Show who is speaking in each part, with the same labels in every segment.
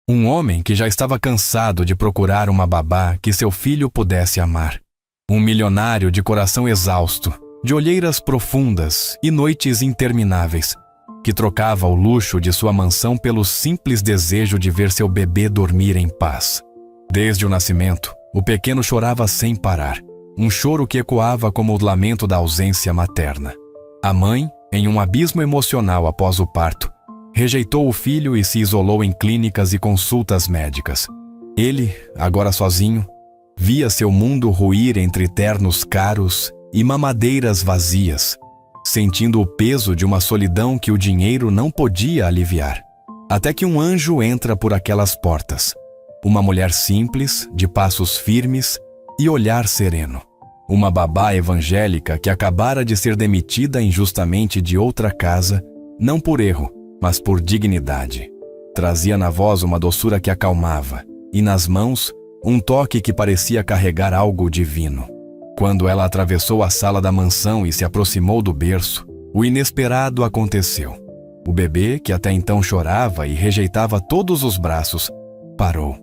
Speaker 1: Um homem que já estava cansado de procurar uma babá que seu filho pudesse amar. Um milionário de coração exausto, de olheiras profundas e noites intermináveis, que trocava o luxo de sua mansão pelo simples desejo de ver seu bebê dormir em paz. Desde o nascimento, o pequeno chorava sem parar, um choro que ecoava como o lamento da ausência materna. A mãe, em um abismo emocional após o parto, rejeitou o filho e se isolou em clínicas e consultas médicas. Ele, agora sozinho, via seu mundo ruir entre ternos caros e mamadeiras vazias, sentindo o peso de uma solidão que o dinheiro não podia aliviar. Até que um anjo entra por aquelas portas. Uma mulher simples, de passos firmes e olhar sereno. Uma babá evangélica que acabara de ser demitida injustamente de outra casa, não por erro, mas por dignidade. Trazia na voz uma doçura que acalmava, e nas mãos, um toque que parecia carregar algo divino. Quando ela atravessou a sala da mansão e se aproximou do berço, o inesperado aconteceu. O bebê, que até então chorava e rejeitava todos os braços, parou,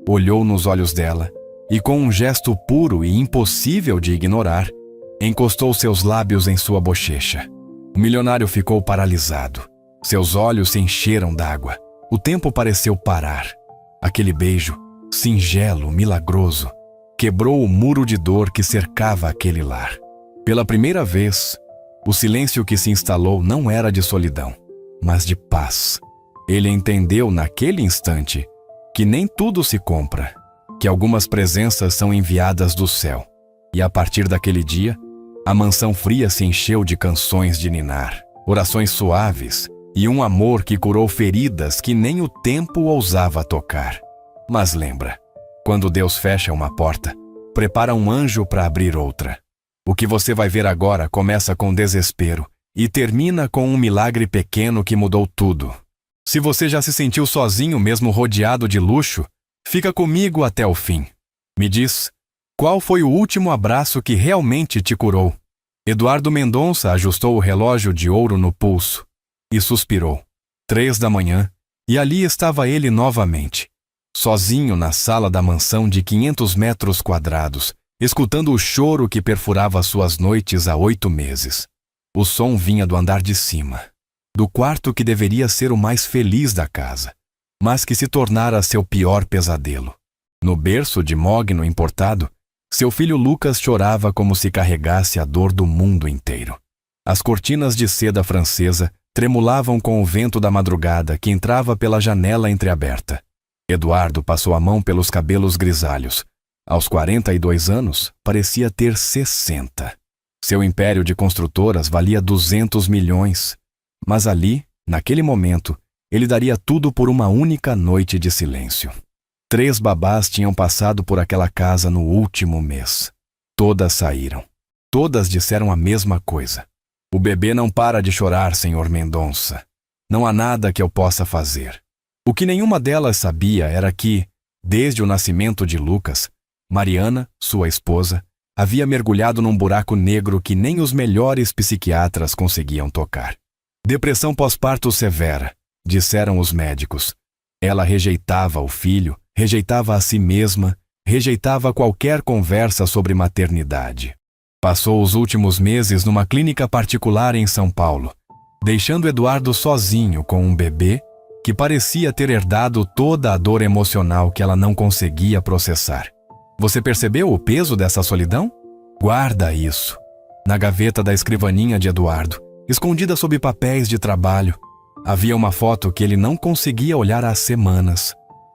Speaker 1: olhou nos olhos dela e, com um gesto puro e impossível de ignorar, encostou seus lábios em sua bochecha. O milionário ficou paralisado. Seus olhos se encheram d'água. O tempo pareceu parar. Aquele beijo, singelo, milagroso, quebrou o muro de dor que cercava aquele lar. Pela primeira vez, o silêncio que se instalou não era de solidão, mas de paz. Ele entendeu naquele instante que nem tudo se compra, que algumas presenças são enviadas do céu. E a partir daquele dia, a mansão fria se encheu de canções de ninar, orações suaves e um amor que curou feridas que nem o tempo ousava tocar. Mas lembra, quando Deus fecha uma porta, prepara um anjo para abrir outra. O que você vai ver agora começa com desespero e termina com um milagre pequeno que mudou tudo. Se você já se sentiu sozinho mesmo rodeado de luxo, fica comigo até o fim. Me diz, qual foi o último abraço que realmente te curou? Eduardo Mendonça ajustou o relógio de ouro no pulso e suspirou. 3 da manhã, e ali estava ele novamente, sozinho na sala da mansão de 500 metros quadrados, escutando o choro que perfurava suas noites há 8 meses. O som vinha do andar de cima, do quarto que deveria ser o mais feliz da casa, mas que se tornara seu pior pesadelo. No berço de mogno importado, seu filho Lucas chorava como se carregasse a dor do mundo inteiro. As cortinas de seda francesa tremulavam com o vento da madrugada que entrava pela janela entreaberta. Eduardo passou a mão pelos cabelos grisalhos. Aos 42 anos, parecia ter 60. Seu império de construtoras valia 200 milhões. Mas ali, naquele momento, ele daria tudo por uma única noite de silêncio. 3 babás tinham passado por aquela casa no último mês. Todas saíram. Todas disseram a mesma coisa. O bebê não para de chorar, senhor Mendonça. Não há nada que eu possa fazer. O que nenhuma delas sabia era que, desde o nascimento de Lucas, Mariana, sua esposa, havia mergulhado num buraco negro que nem os melhores psiquiatras conseguiam tocar. Depressão pós-parto severa, disseram os médicos. Ela rejeitava o filho, rejeitava a si mesma, rejeitava qualquer conversa sobre maternidade. Passou os últimos meses numa clínica particular em São Paulo, deixando Eduardo sozinho com um bebê que parecia ter herdado toda a dor emocional que ela não conseguia processar. Você percebeu o peso dessa solidão? Guarda isso. Na gaveta da escrivaninha de Eduardo, escondida sob papéis de trabalho, havia uma foto que ele não conseguia olhar há semanas.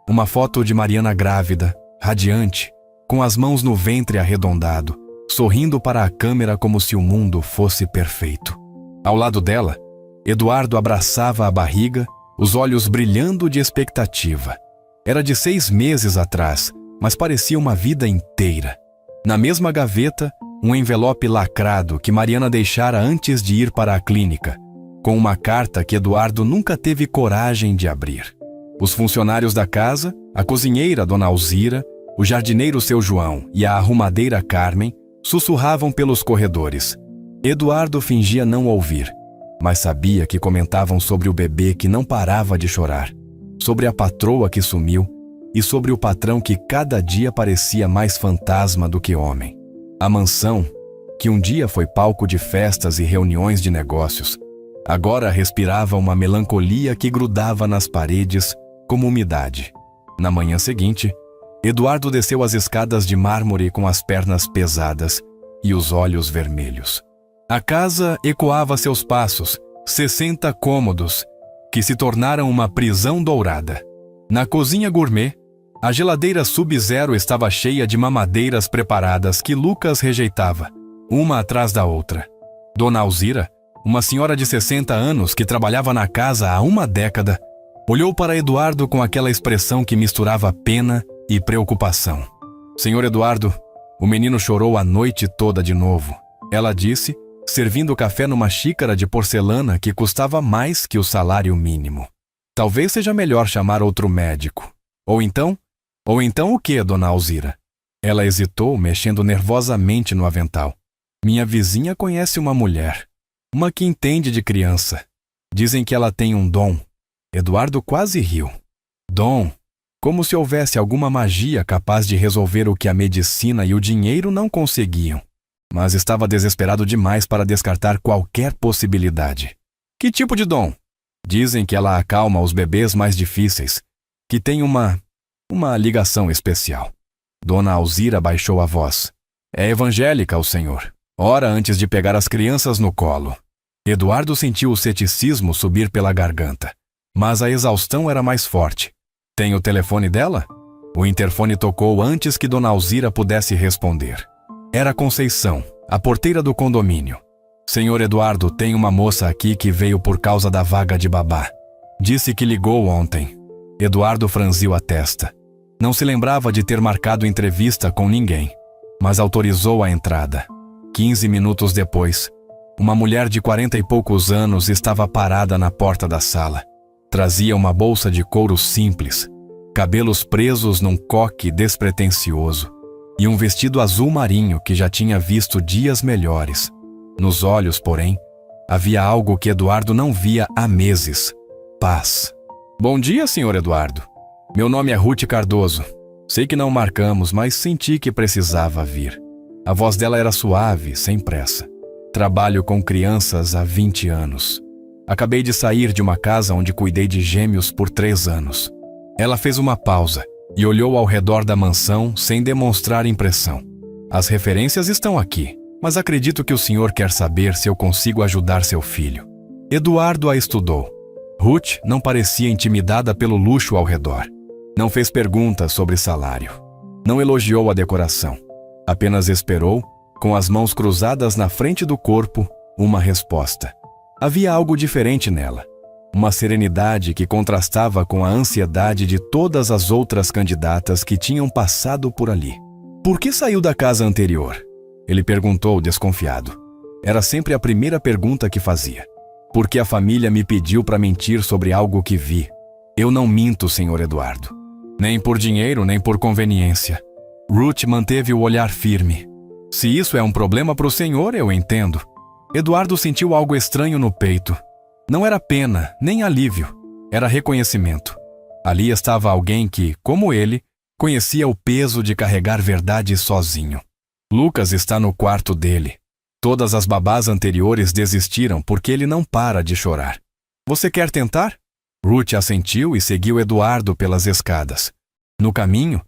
Speaker 1: Uma foto de Mariana grávida, radiante, com as mãos no ventre arredondado, sorrindo para a câmera como se o mundo fosse perfeito. Ao lado dela, Eduardo abraçava a barriga, os olhos brilhando de expectativa. Era de 6 meses atrás, mas parecia uma vida inteira. Na mesma gaveta, um envelope lacrado que Mariana deixara antes de ir para a clínica, com uma carta que Eduardo nunca teve coragem de abrir. Os funcionários da casa, a cozinheira Dona Alzira, o jardineiro Seu João e a arrumadeira Carmen, sussurravam pelos corredores. Eduardo fingia não ouvir, mas sabia que comentavam sobre o bebê que não parava de chorar. sobre a patroa que sumiu e sobre o patrão que cada dia parecia mais fantasma do que homem. A mansão, que um dia foi palco de festas e reuniões de negócios, agora respirava uma melancolia que grudava nas paredes como umidade. Na manhã seguinte, Eduardo desceu as escadas de mármore com as pernas pesadas e os olhos vermelhos. A casa ecoava seus passos, 60 cômodos, que se tornaram uma prisão dourada. Na cozinha gourmet, a geladeira sub-zero estava cheia de mamadeiras preparadas que Lucas rejeitava, uma atrás da outra. Dona Alzira, uma senhora de 60 anos que trabalhava na casa há uma década, olhou para Eduardo com aquela expressão que misturava pena e preocupação. Senhor Eduardo, o menino chorou a noite toda de novo. Ela disse, servindo café numa xícara de porcelana que custava mais que o salário mínimo. Talvez seja melhor chamar outro médico. Ou então o quê, Dona Alzira? Ela hesitou, mexendo nervosamente no avental. Minha vizinha conhece uma mulher. Uma que entende de criança. Dizem que ela tem um dom. Eduardo quase riu. Dom, como se houvesse alguma magia capaz de resolver o que a medicina e o dinheiro não conseguiam. Mas estava desesperado demais para descartar qualquer possibilidade. Que tipo de dom? Dizem que ela acalma os bebês mais difíceis, que tem uma ligação especial. Dona Alzira baixou a voz. É evangélica, o senhor. Ora antes de pegar as crianças no colo. Eduardo sentiu o ceticismo subir pela garganta, mas a exaustão era mais forte. Tem o telefone dela? O interfone tocou antes que Dona Alzira pudesse responder. Era Conceição, a porteira do condomínio. Senhor Eduardo, tem uma moça aqui que veio por causa da vaga de babá. Disse que ligou ontem. Eduardo franziu a testa. Não se lembrava de ter marcado entrevista com ninguém, mas autorizou a entrada. 15 minutos depois, uma mulher de 40 e poucos anos estava parada na porta da sala. Trazia uma bolsa de couro simples, cabelos presos num coque despretensioso e um vestido azul marinho que já tinha visto dias melhores. Nos olhos, porém, havia algo que Eduardo não via há meses: paz. Bom dia, senhor Eduardo. Meu nome é Ruth Cardoso. Sei que não marcamos, mas senti que precisava vir. A voz dela era suave, sem pressa. Trabalho com crianças há 20 anos. Acabei de sair de uma casa onde cuidei de gêmeos por 3 anos. Ela fez uma pausa e olhou ao redor da mansão sem demonstrar impressão. As referências estão aqui, mas acredito que o senhor quer saber se eu consigo ajudar seu filho. Eduardo a estudou. Ruth não parecia intimidada pelo luxo ao redor. Não fez perguntas sobre salário. Não elogiou a decoração. Apenas esperou, com as mãos cruzadas na frente do corpo, uma resposta. Havia algo diferente nela. Uma serenidade que contrastava com a ansiedade de todas as outras candidatas que tinham passado por ali. Por que saiu da casa anterior? Ele perguntou, desconfiado. Era sempre a primeira pergunta que fazia. Porque a família me pediu para mentir sobre algo que vi. Eu não minto, senhor Eduardo. Nem por dinheiro, nem por conveniência. Ruth manteve o olhar firme. Se isso é um problema para o senhor, eu entendo. Eduardo sentiu algo estranho no peito. Não era pena, nem alívio. Era reconhecimento. Ali estava alguém que, como ele, conhecia o peso de carregar verdade sozinho. Lucas está no quarto dele. Todas as babás anteriores desistiram porque ele não para de chorar. Você quer tentar? Ruth assentiu e seguiu Eduardo pelas escadas. No caminho,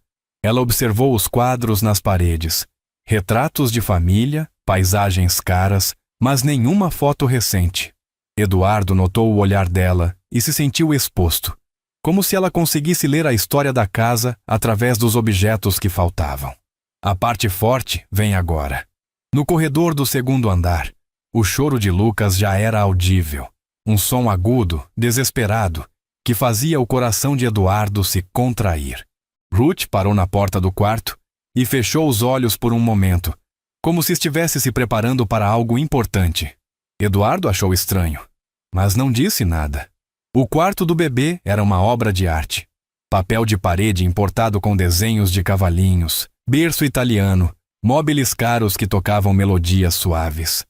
Speaker 1: ela observou os quadros nas paredes. Retratos de família, paisagens caras, mas nenhuma foto recente. Eduardo notou o olhar dela e se sentiu exposto, como se ela conseguisse ler a história da casa através dos objetos que faltavam. A parte forte vem agora. No corredor do segundo andar, o choro de Lucas já era audível. Um som agudo, desesperado, que fazia o coração de Eduardo se contrair. Ruth parou na porta do quarto e fechou os olhos por um momento, como se estivesse se preparando para algo importante. Eduardo achou estranho, mas não disse nada. O quarto do bebê era uma obra de arte. Papel de parede importado com desenhos de cavalinhos, berço italiano, móveis caros que tocavam melodias suaves.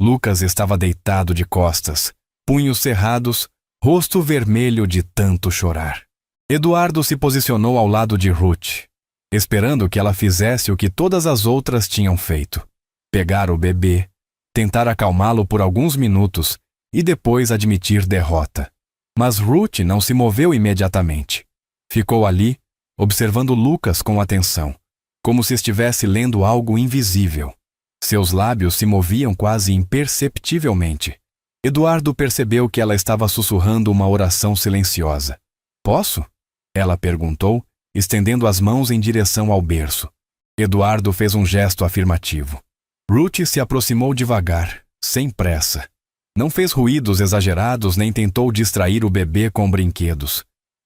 Speaker 1: Lucas estava deitado de costas, punhos cerrados, rosto vermelho de tanto chorar. Eduardo se posicionou ao lado de Ruth, esperando que ela fizesse o que todas as outras tinham feito: pegar o bebê, tentar acalmá-lo por alguns minutos e depois admitir derrota. Mas Ruth não se moveu imediatamente. Ficou ali, observando Lucas com atenção, como se estivesse lendo algo invisível. Seus lábios se moviam quase imperceptivelmente. Eduardo percebeu que ela estava sussurrando uma oração silenciosa. "Posso?" ela perguntou, estendendo as mãos em direção ao berço. Eduardo fez um gesto afirmativo. Ruth se aproximou devagar, sem pressa. Não fez ruídos exagerados nem tentou distrair o bebê com brinquedos.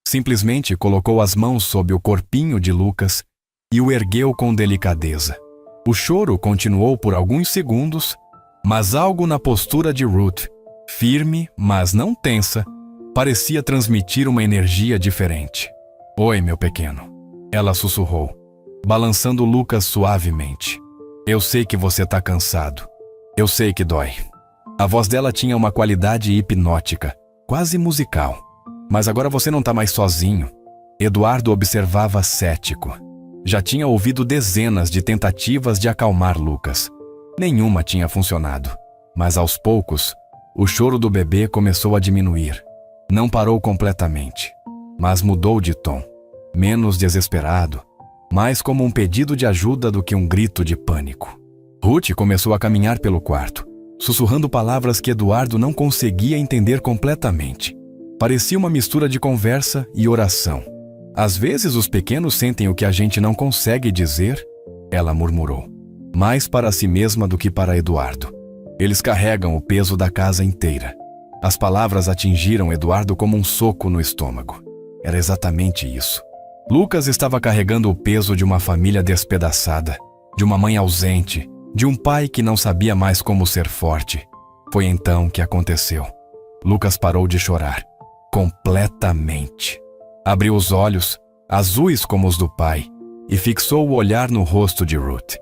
Speaker 1: Simplesmente colocou as mãos sob o corpinho de Lucas e o ergueu com delicadeza. O choro continuou por alguns segundos, mas algo na postura de Ruth, firme, mas não tensa, parecia transmitir uma energia diferente. "Oi, meu pequeno", ela sussurrou, balançando Lucas suavemente. "Eu sei que você está cansado. Eu sei que dói." A voz dela tinha uma qualidade hipnótica, quase musical. "Mas agora você não está mais sozinho." Eduardo observava cético. Já tinha ouvido dezenas de tentativas de acalmar Lucas. Nenhuma tinha funcionado. Mas aos poucos, o choro do bebê começou a diminuir. Não parou completamente, mas mudou de tom. Menos desesperado, mais como um pedido de ajuda do que um grito de pânico. Ruth começou a caminhar pelo quarto, sussurrando palavras que Eduardo não conseguia entender completamente. Parecia uma mistura de conversa e oração. "Às vezes os pequenos sentem o que a gente não consegue dizer", ela murmurou, mais para si mesma do que para Eduardo. "Eles carregam o peso da casa inteira." As palavras atingiram Eduardo como um soco no estômago. Era exatamente isso. Lucas estava carregando o peso de uma família despedaçada, de uma mãe ausente, de um pai que não sabia mais como ser forte. Foi então que aconteceu. Lucas parou de chorar, completamente. Abriu os olhos, azuis como os do pai, e fixou o olhar no rosto de Ruth.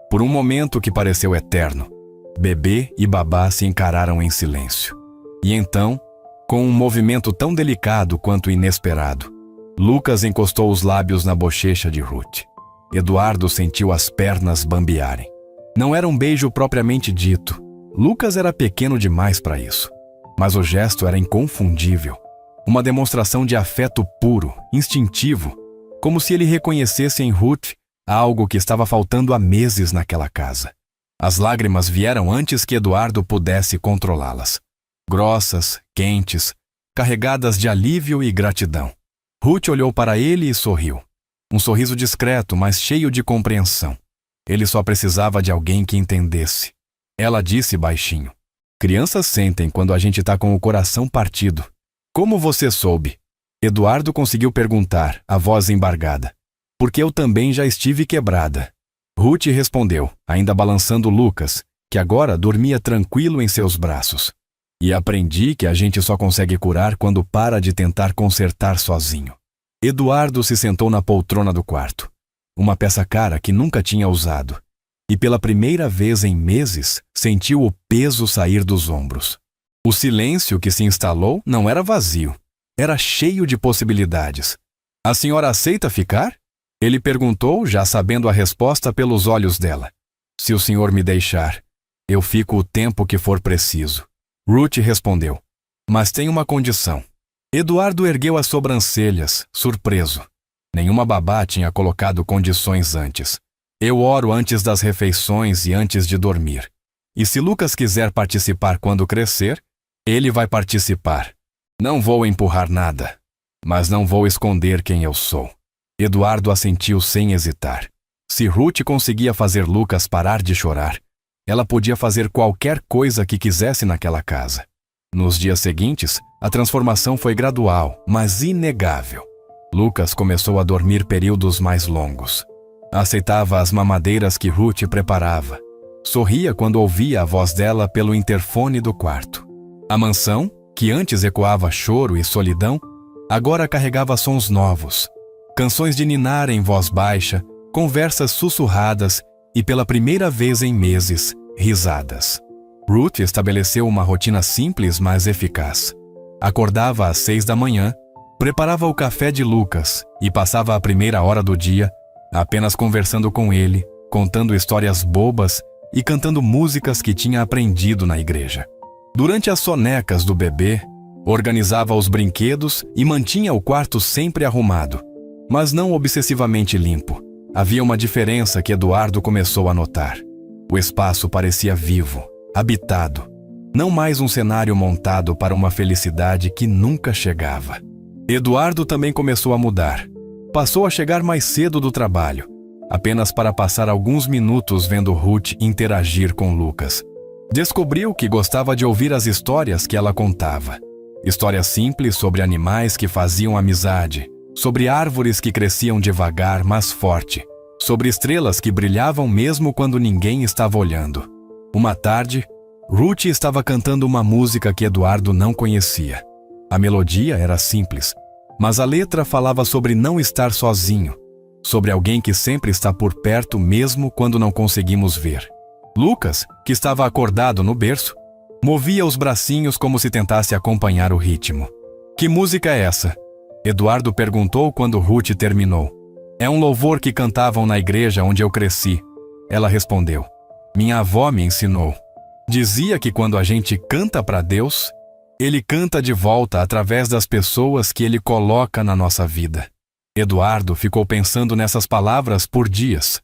Speaker 1: Por um momento que pareceu eterno, bebê e babá se encararam em silêncio. E então, com um movimento tão delicado quanto inesperado, Lucas encostou os lábios na bochecha de Ruth. Eduardo sentiu as pernas bambearem. Não era um beijo propriamente dito. Lucas era pequeno demais para isso. Mas o gesto era inconfundível. Uma demonstração de afeto puro, instintivo, como se ele reconhecesse em Ruth algo que estava faltando há meses naquela casa. As lágrimas vieram antes que Eduardo pudesse controlá-las. Grossas, quentes, carregadas de alívio e gratidão. Ruth olhou para ele e sorriu. Um sorriso discreto, mas cheio de compreensão. Ele só precisava de alguém que entendesse. Ela disse baixinho: "Crianças sentem quando a gente está com o coração partido." "Como você soube?" Eduardo conseguiu perguntar, a voz embargada. "Porque eu também já estive quebrada." Ruth respondeu, ainda balançando Lucas, que agora dormia tranquilo em seus braços. "E aprendi que a gente só consegue curar quando para de tentar consertar sozinho." Eduardo se sentou na poltrona do quarto, uma peça cara que nunca tinha usado, e pela primeira vez em meses sentiu o peso sair dos ombros. O silêncio que se instalou não era vazio, era cheio de possibilidades. "A senhora aceita ficar?" ele perguntou, já sabendo a resposta pelos olhos dela. "Se o senhor me deixar, eu fico o tempo que for preciso." Ruth respondeu: "Mas tem uma condição." Eduardo ergueu as sobrancelhas, surpreso. Nenhuma babá tinha colocado condições antes. "Eu oro antes das refeições e antes de dormir. E se Lucas quiser participar quando crescer, ele vai participar. Não vou empurrar nada, mas não vou esconder quem eu sou." Eduardo assentiu sem hesitar. Se Ruth conseguia fazer Lucas parar de chorar, ela podia fazer qualquer coisa que quisesse naquela casa. Nos dias seguintes, a transformação foi gradual, mas inegável. Lucas começou a dormir períodos mais longos. Aceitava as mamadeiras que Ruth preparava. Sorria quando ouvia a voz dela pelo interfone do quarto. A mansão, que antes ecoava choro e solidão, agora carregava sons novos. Canções de ninar em voz baixa, conversas sussurradas e, pela primeira vez em meses, risadas. Ruth estabeleceu uma rotina simples, mas eficaz. Acordava às 6 da manhã, Preparava o café de Lucas e passava a primeira hora do dia apenas conversando com ele, contando histórias bobas e cantando músicas que tinha aprendido na igreja. Durante as sonecas do bebê, organizava os brinquedos e mantinha o quarto sempre arrumado, mas não obsessivamente limpo. Havia uma diferença que Eduardo começou a notar. O espaço parecia vivo, habitado, não mais um cenário montado para uma felicidade que nunca chegava. Eduardo também começou a mudar. Passou a chegar mais cedo do trabalho, apenas para passar alguns minutos vendo Ruth interagir com Lucas. Descobriu que gostava de ouvir as histórias que ela contava. Histórias simples sobre animais que faziam amizade, sobre árvores que cresciam devagar, mas forte, sobre estrelas que brilhavam mesmo quando ninguém estava olhando. Uma tarde, Ruth estava cantando uma música que Eduardo não conhecia. A melodia era simples, mas a letra falava sobre não estar sozinho, sobre alguém que sempre está por perto mesmo quando não conseguimos ver. Lucas, que estava acordado no berço, movia os bracinhos como se tentasse acompanhar o ritmo. "Que música é essa?" Eduardo perguntou quando Ruth terminou. "É um louvor que cantavam na igreja onde eu cresci." Ela respondeu. "Minha avó me ensinou. Dizia que quando a gente canta para Deus, Ele canta de volta através das pessoas que Ele coloca na nossa vida." Eduardo ficou pensando nessas palavras por dias.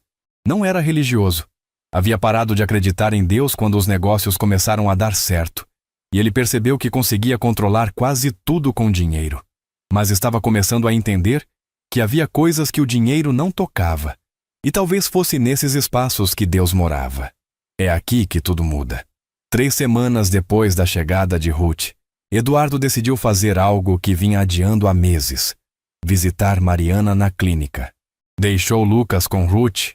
Speaker 1: Não era religioso. Havia parado de acreditar em Deus quando os negócios começaram a dar certo, e ele percebeu que conseguia controlar quase tudo com dinheiro. Mas estava começando a entender que havia coisas que o dinheiro não tocava, e talvez fosse nesses espaços que Deus morava. É aqui que tudo muda. 3 semanas depois da chegada de Ruth, Eduardo decidiu fazer algo que vinha adiando há meses: visitar Mariana na clínica. Deixou Lucas com Ruth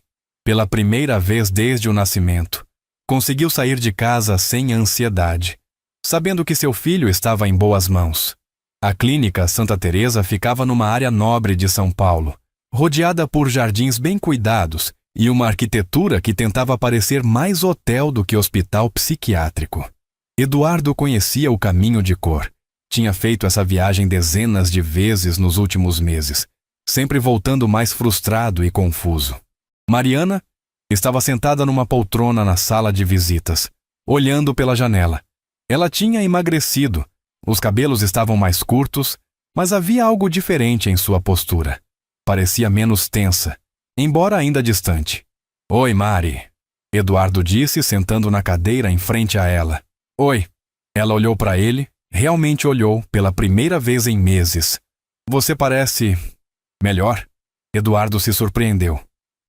Speaker 1: pela primeira vez desde o nascimento. Conseguiu sair de casa sem ansiedade, sabendo que seu filho estava em boas mãos. A clínica Santa Teresa ficava numa área nobre de São Paulo, rodeada por jardins bem cuidados e uma arquitetura que tentava parecer mais hotel do que hospital psiquiátrico. Eduardo conhecia o caminho de cor. Tinha feito essa viagem dezenas de vezes nos últimos meses, sempre voltando mais frustrado e confuso. Mariana estava sentada numa poltrona na sala de visitas, olhando pela janela. Ela tinha emagrecido, os cabelos estavam mais curtos, mas havia algo diferente em sua postura. Parecia menos tensa, embora ainda distante. "Oi, Mari", Eduardo disse, sentando na cadeira em frente a ela. "Oi." Ela olhou para ele, realmente olhou, pela primeira vez em meses. "Você parece melhor?" Eduardo se surpreendeu.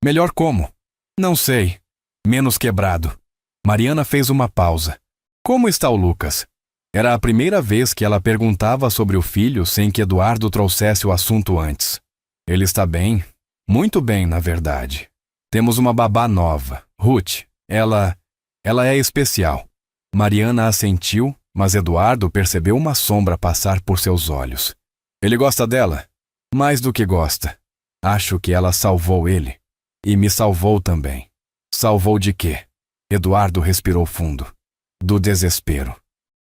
Speaker 1: "Melhor como?" "Não sei. Menos quebrado." Mariana fez uma pausa. "Como está o Lucas?" Era a primeira vez que ela perguntava sobre o filho sem que Eduardo trouxesse o assunto antes. "Ele está bem. Muito bem, na verdade. Temos uma babá nova, Ruth. Ela é especial." Mariana assentiu, mas Eduardo percebeu uma sombra passar por seus olhos. "Ele gosta dela? Mais do que gosta. Acho que ela salvou ele. E me salvou também." "Salvou de quê?" Eduardo respirou fundo. "Do desespero.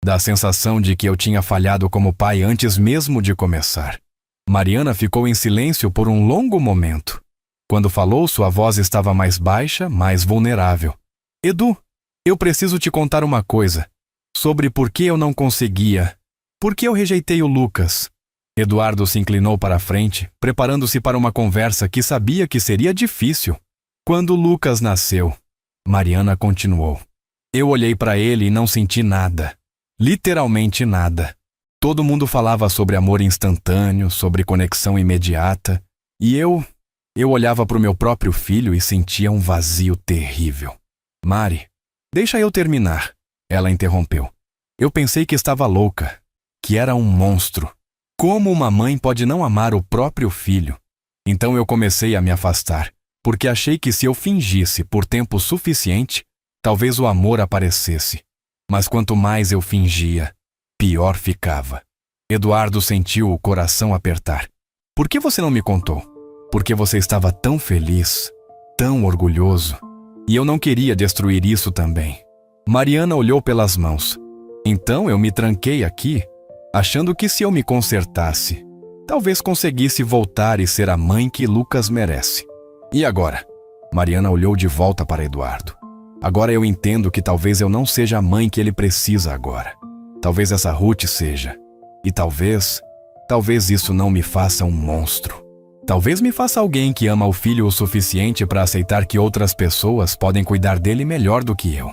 Speaker 1: Da sensação de que eu tinha falhado como pai antes mesmo de começar." Mariana ficou em silêncio por um longo momento. Quando falou, sua voz estava mais baixa, mais vulnerável. "Edu, eu preciso te contar uma coisa. Sobre por que eu não conseguia. Por que eu rejeitei o Lucas." Eduardo se inclinou para a frente, preparando-se para uma conversa que sabia que seria difícil. "Quando Lucas nasceu", Mariana continuou, "eu olhei para ele e não senti nada. Literalmente nada. Todo mundo falava sobre amor instantâneo, sobre conexão imediata, e eu olhava para o meu próprio filho e sentia um vazio terrível." "Mari, deixa eu terminar", ela interrompeu. "Eu pensei que estava louca, que era um monstro. Como uma mãe pode não amar o próprio filho? Então eu comecei a me afastar, porque achei que se eu fingisse por tempo suficiente, talvez o amor aparecesse. Mas quanto mais eu fingia, pior ficava." Eduardo sentiu o coração apertar. "Por que você não me contou?" "Porque você estava tão feliz, tão orgulhoso, e eu não queria destruir isso também." Mariana olhou pelas mãos. "Então eu me tranquei aqui, achando que se eu me consertasse, talvez conseguisse voltar e ser a mãe que Lucas merece. E agora? Mariana olhou de volta para Eduardo. Agora eu entendo que talvez eu não seja a mãe que ele precisa agora. Talvez essa Ruth seja. E talvez isso não me faça um monstro. Talvez me faça alguém que ama o filho o suficiente para aceitar que outras pessoas podem cuidar dele melhor do que eu.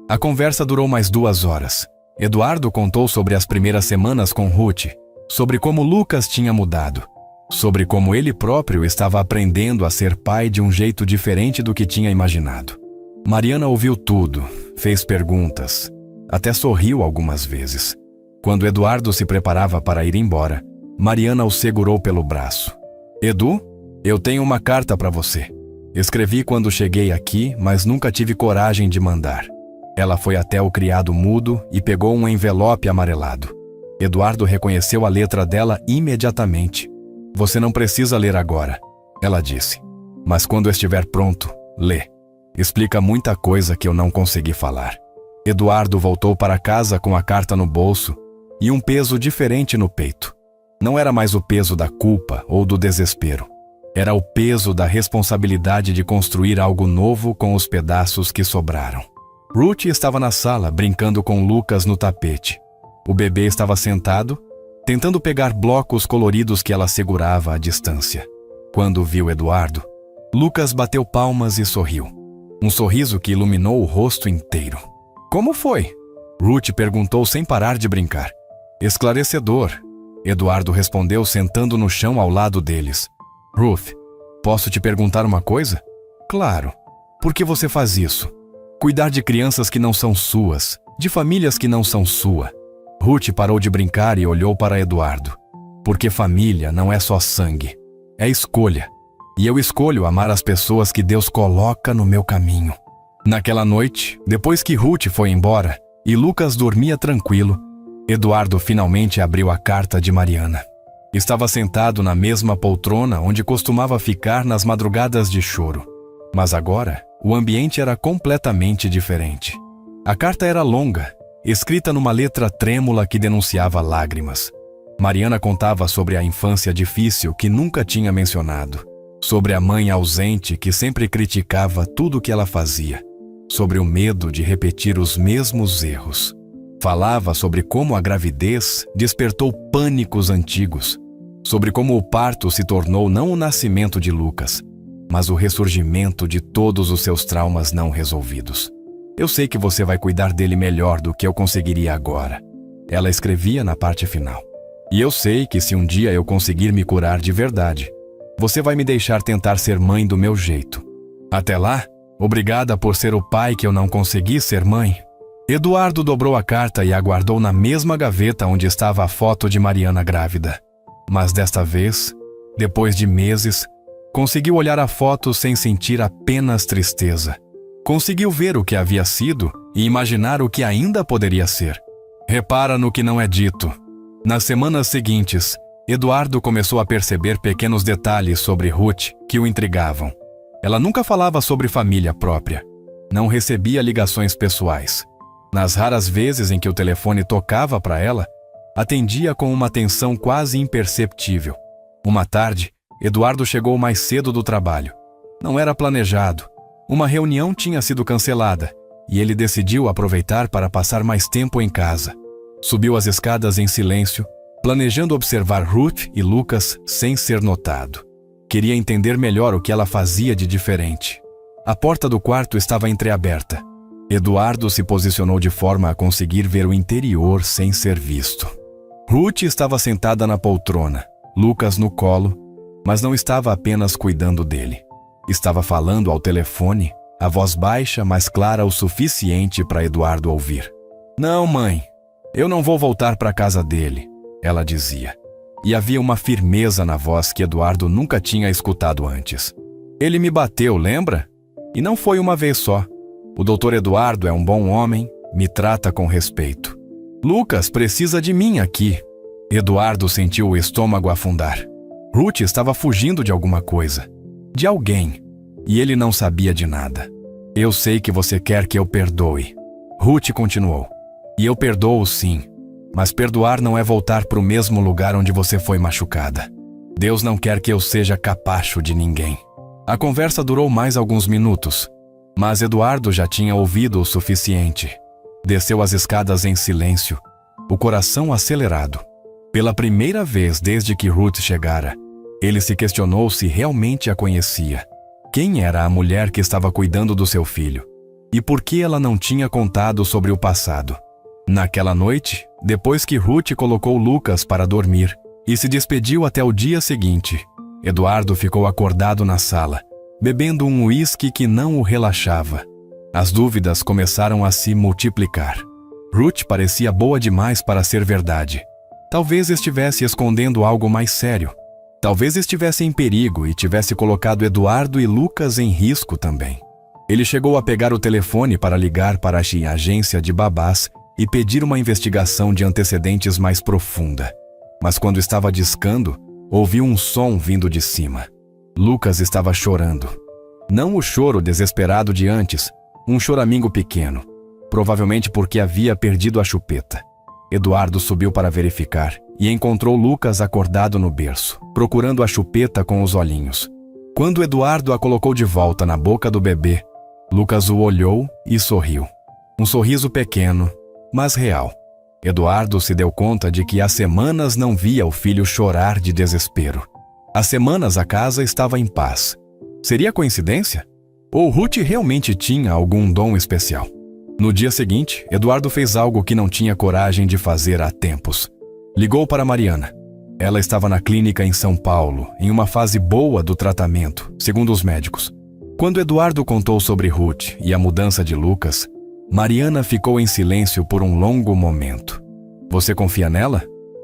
Speaker 1: A conversa durou mais 2 horas. Eduardo contou sobre as primeiras semanas com Ruth, sobre como Lucas tinha mudado, sobre como ele próprio estava aprendendo a ser pai de um jeito diferente do que tinha imaginado. Mariana ouviu tudo, fez perguntas, até sorriu algumas vezes. Quando Eduardo se preparava para ir embora, Mariana o segurou pelo braço. Edu, eu tenho uma carta para você. Escrevi quando cheguei aqui, mas nunca tive coragem de mandar. Ela foi até o criado mudo e pegou um envelope amarelado. Eduardo reconheceu a letra dela imediatamente. Você não precisa ler agora, ela disse. Mas quando estiver pronto, lê. Explica muita coisa que eu não consegui falar. Eduardo voltou para casa com a carta no bolso e um peso diferente no peito. Não era mais o peso da culpa ou do desespero. Era o peso da responsabilidade de construir algo novo com os pedaços que sobraram. Ruth estava na sala, brincando com Lucas no tapete. O bebê estava sentado, tentando pegar blocos coloridos que ela segurava à distância. Quando viu Eduardo, Lucas bateu palmas e sorriu. Um sorriso que iluminou o rosto inteiro. Como foi? Ruth perguntou sem parar de brincar. Esclarecedor. Eduardo respondeu sentando no chão ao lado deles. Ruth, posso te perguntar uma coisa? Claro. Por que você faz isso? Cuidar de crianças que não são suas, de famílias que não são sua. Ruth parou de brincar e olhou para Eduardo. Porque família não é só sangue, é escolha. E eu escolho amar as pessoas que Deus coloca no meu caminho. Naquela noite, depois que Ruth foi embora e Lucas dormia tranquilo, Eduardo finalmente abriu a carta de Mariana. Estava sentado na mesma poltrona onde costumava ficar nas madrugadas de choro. Mas agora, o ambiente era completamente diferente. A carta era longa, escrita numa letra trêmula que denunciava lágrimas. Mariana contava sobre a infância difícil que nunca tinha mencionado, sobre a mãe ausente que sempre criticava tudo o que ela fazia, sobre o medo de repetir os mesmos erros. Falava sobre como a gravidez despertou pânicos antigos, sobre como o parto se tornou não o nascimento de Lucas, mas o ressurgimento de todos os seus traumas não resolvidos. Eu sei que você vai cuidar dele melhor do que eu conseguiria agora. Ela escrevia na parte final. E eu sei que se um dia eu conseguir me curar de verdade, você vai me deixar tentar ser mãe do meu jeito. Até lá, obrigada por ser o pai que eu não consegui ser mãe. Eduardo dobrou a carta e a guardou na mesma gaveta onde estava a foto de Mariana grávida. Mas desta vez, depois de meses, conseguiu olhar a foto sem sentir apenas tristeza. Conseguiu ver o que havia sido e imaginar o que ainda poderia ser. Repara no que não é dito. Nas semanas seguintes, Eduardo começou a perceber pequenos detalhes sobre Ruth que o intrigavam. Ela nunca falava sobre família própria. Não recebia ligações pessoais. Nas raras vezes em que o telefone tocava para ela, atendia com uma atenção quase imperceptível. Uma tarde, Eduardo chegou mais cedo do trabalho. Não era planejado. Uma reunião tinha sido cancelada e ele decidiu aproveitar para passar mais tempo em casa. Subiu as escadas em silêncio, planejando observar Ruth e Lucas sem ser notado. Queria entender melhor o que ela fazia de diferente. A porta do quarto estava entreaberta. Eduardo se posicionou de forma a conseguir ver o interior sem ser visto. Ruth estava sentada na poltrona, Lucas no colo, mas não estava apenas cuidando dele. Estava falando ao telefone, a voz baixa, mas clara o suficiente para Eduardo ouvir. Não, mãe, eu não vou voltar para a casa dele, ela dizia. E havia uma firmeza na voz que Eduardo nunca tinha escutado antes. Ele me bateu, lembra? E não foi uma vez só. O Dr. Eduardo é um bom homem, me trata com respeito. Lucas precisa de mim aqui. Eduardo sentiu o estômago afundar. Ruth estava fugindo de alguma coisa, de alguém, e ele não sabia de nada. Eu sei que você quer que eu perdoe. Ruth continuou. E eu perdoo sim, mas perdoar não é voltar para o mesmo lugar onde você foi machucada. Deus não quer que eu seja capacho de ninguém. A conversa durou mais alguns minutos, mas Eduardo já tinha ouvido o suficiente. Desceu as escadas em silêncio, o coração acelerado. Pela primeira vez desde que Ruth chegara, ele se questionou se realmente a conhecia. Quem era a mulher que estava cuidando do seu filho? E por que ela não tinha contado sobre o passado? Naquela noite, depois que Ruth colocou Lucas para dormir e se despediu até o dia seguinte, Eduardo ficou acordado na sala, bebendo um uísque que não o relaxava. As dúvidas começaram a se multiplicar. Ruth parecia boa demais para ser verdade. Talvez estivesse escondendo algo mais sério. Talvez estivesse em perigo e tivesse colocado Eduardo e Lucas em risco também. Ele chegou a pegar o telefone para ligar para a agência de babás e pedir uma investigação de antecedentes mais profunda. Mas quando estava discando, ouviu um som vindo de cima. Lucas estava chorando. Não o choro desesperado de antes, um choramingo pequeno, provavelmente porque havia perdido a chupeta. Eduardo subiu para verificar e encontrou Lucas acordado no berço, procurando a chupeta com os olhinhos. Quando Eduardo a colocou de volta na boca do bebê, Lucas o olhou e sorriu. Um sorriso pequeno, mas real. Eduardo se deu conta de que há semanas não via o filho chorar de desespero. Há semanas a casa estava em paz. Seria coincidência? Ou Ruth realmente tinha algum dom especial? No dia seguinte, Eduardo fez algo que não tinha coragem de fazer há tempos. Ligou para Mariana. Ela estava na clínica em São Paulo, em uma fase boa do tratamento, segundo os médicos. Quando Eduardo contou sobre Ruth e a mudança de Lucas, Mariana ficou em silêncio por um longo momento. Você confia nela?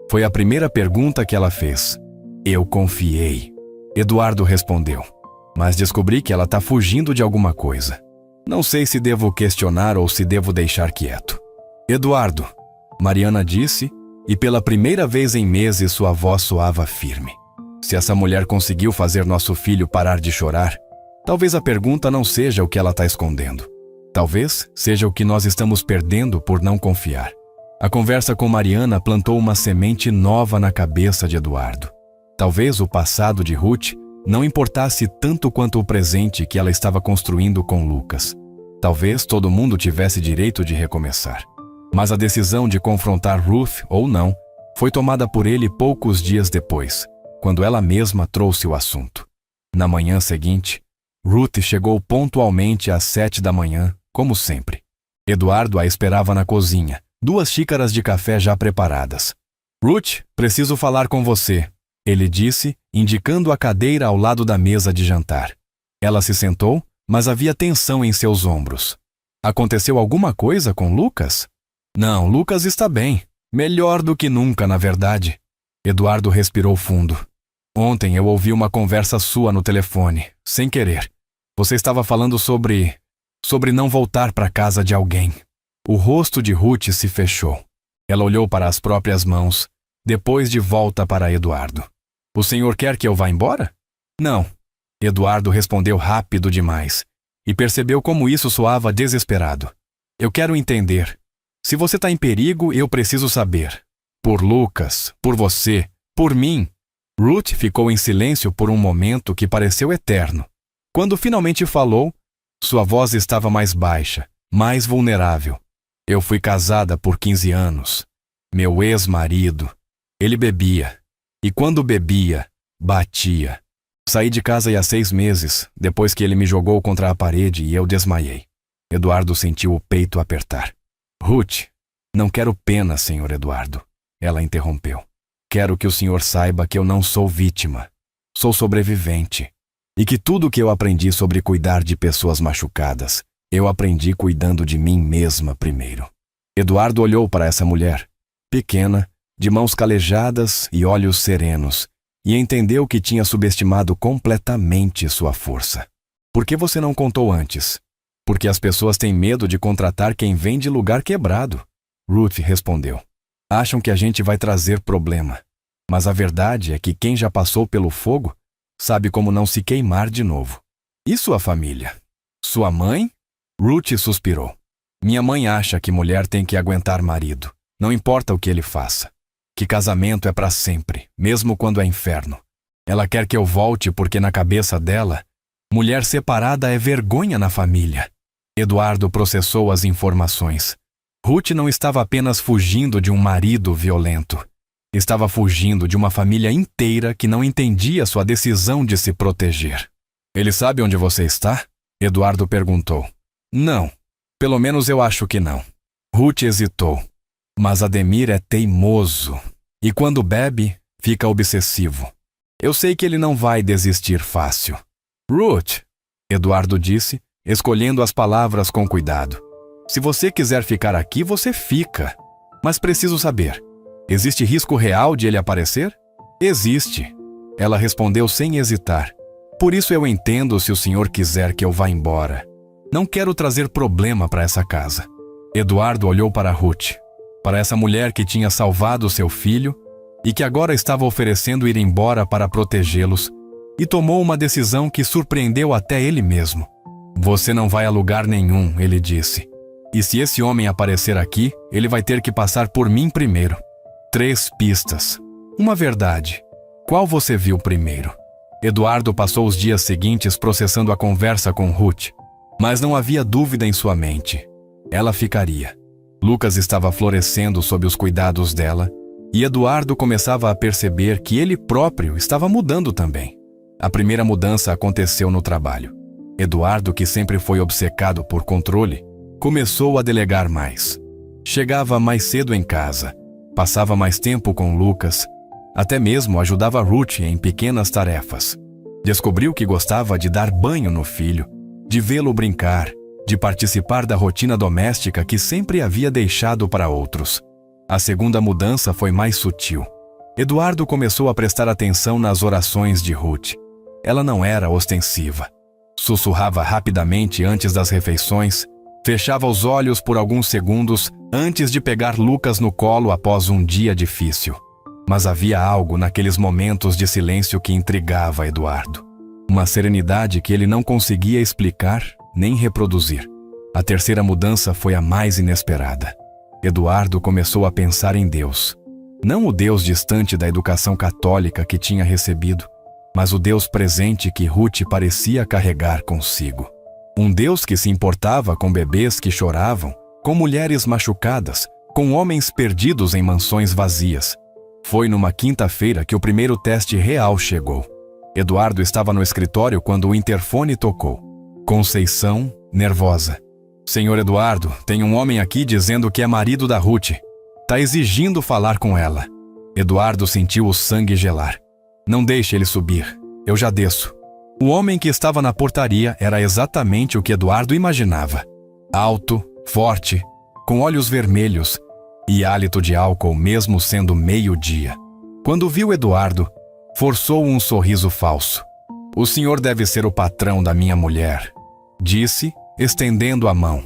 Speaker 1: Foi a primeira pergunta que ela fez. Eu confiei. Eduardo respondeu. Mas descobri que ela está fugindo de alguma coisa. Não sei se devo questionar ou se devo deixar quieto. Eduardo, Mariana disse, e pela primeira vez em meses sua voz soava firme. Se essa mulher conseguiu fazer nosso filho parar de chorar, talvez a pergunta não seja o que ela está escondendo. Talvez seja o que nós estamos perdendo por não confiar. A conversa com Mariana plantou uma semente nova na cabeça de Eduardo. Talvez o passado de Ruth não importasse tanto quanto o presente que ela estava construindo com Lucas. Talvez todo mundo tivesse direito de recomeçar. Mas a decisão de confrontar Ruth ou não foi tomada por ele poucos dias depois, quando ela mesma trouxe o assunto. Na manhã seguinte, Ruth chegou pontualmente às 7 da manhã, como sempre. Eduardo a esperava na cozinha, 2 xícaras de café já preparadas. Ruth, preciso falar com você, ele disse, indicando a cadeira ao lado da mesa de jantar. Ela se sentou, mas havia tensão em seus ombros. Aconteceu alguma coisa com Lucas? Não, Lucas está bem. Melhor do que nunca, na verdade. Eduardo respirou fundo. Ontem eu ouvi uma conversa sua no telefone, sem querer. Você estava falando sobre não voltar para casa de alguém. O rosto de Ruth se fechou. Ela olhou para as próprias mãos, depois de volta para Eduardo. O senhor quer que eu vá embora? Não. Eduardo respondeu rápido demais, e percebeu como isso soava desesperado. Eu quero entender. Se você está em perigo, eu preciso saber. Por Lucas, por você, por mim. Ruth ficou em silêncio por um momento que pareceu eterno. Quando finalmente falou, sua voz estava mais baixa, mais vulnerável. Eu fui casada por 15 anos. Meu ex-marido. Ele bebia. E quando bebia, batia. Saí de casa há 6 meses, depois que ele me jogou contra a parede e eu desmaiei. Eduardo sentiu o peito apertar. Ruth, não quero pena, senhor Eduardo. Ela interrompeu. Quero que o senhor saiba que eu não sou vítima. Sou sobrevivente. E que tudo que eu aprendi sobre cuidar de pessoas machucadas, eu aprendi cuidando de mim mesma primeiro. Eduardo olhou para essa mulher, pequena, de mãos calejadas e olhos serenos, e entendeu que tinha subestimado completamente sua força. Por que você não contou antes? Porque as pessoas têm medo de contratar quem vem de lugar quebrado. Ruth respondeu. Acham que a gente vai trazer problema. Mas a verdade é que quem já passou pelo fogo sabe como não se queimar de novo. E sua família? Sua mãe? Ruth suspirou. Minha mãe acha que mulher tem que aguentar marido, não importa o que ele faça. Que casamento é para sempre, mesmo quando é inferno. Ela quer que eu volte porque na cabeça dela, mulher separada é vergonha na família. Eduardo processou as informações. Ruth não estava apenas fugindo de um marido violento. Estava fugindo de uma família inteira que não entendia sua decisão de se proteger. Ele sabe onde você está? Eduardo perguntou. Não. Pelo menos eu acho que não. Ruth hesitou. Mas Ademir é teimoso. E quando bebe, fica obsessivo. Eu sei que ele não vai desistir fácil. Ruth, Eduardo disse, escolhendo as palavras com cuidado. Se você quiser ficar aqui, você fica. Mas preciso saber, existe risco real de ele aparecer? Existe. Ela respondeu sem hesitar. Por isso eu entendo se o senhor quiser que eu vá embora. Não quero trazer problema para essa casa. Eduardo olhou para Ruth, para essa mulher que tinha salvado seu filho e que agora estava oferecendo ir embora para protegê-los, e tomou uma decisão que surpreendeu até ele mesmo. Você não vai a lugar nenhum, ele disse. E se esse homem aparecer aqui, ele vai ter que passar por mim primeiro. 3 pistas. Uma verdade. Qual você viu primeiro? Eduardo passou os dias seguintes processando a conversa com Ruth, mas não havia dúvida em sua mente. Ela ficaria. Lucas estava florescendo sob os cuidados dela, e Eduardo começava a perceber que ele próprio estava mudando também. A primeira mudança aconteceu no trabalho. Eduardo, que sempre foi obcecado por controle, começou a delegar mais. Chegava mais cedo em casa, passava mais tempo com Lucas, até mesmo ajudava Ruth em pequenas tarefas. Descobriu que gostava de dar banho no filho, de vê-lo brincar, de participar da rotina doméstica que sempre havia deixado para outros. A segunda mudança foi mais sutil. Eduardo começou a prestar atenção nas orações de Ruth. Ela não era ostensiva. Sussurrava rapidamente antes das refeições, fechava os olhos por alguns segundos antes de pegar Lucas no colo após um dia difícil. Mas havia algo naqueles momentos de silêncio que intrigava Eduardo. Uma serenidade que ele não conseguia explicar nem reproduzir. A terceira mudança foi a mais inesperada. Eduardo começou a pensar em Deus. Não o Deus distante da educação católica que tinha recebido, mas o Deus presente que Ruth parecia carregar consigo. Um Deus que se importava com bebês que choravam, com mulheres machucadas, com homens perdidos em mansões vazias. Foi numa quinta-feira que o primeiro teste real chegou. Eduardo estava no escritório quando o interfone tocou. Conceição, nervosa. Senhor Eduardo, tem um homem aqui dizendo que é marido da Ruth. Tá exigindo falar com ela. Eduardo sentiu o sangue gelar. Não deixe ele subir. Eu já desço. O homem que estava na portaria era exatamente o que Eduardo imaginava. Alto, forte, com olhos vermelhos e hálito de álcool mesmo sendo meio-dia. Quando viu Eduardo, forçou um sorriso falso. O senhor deve ser o patrão da minha mulher, disse, estendendo a mão.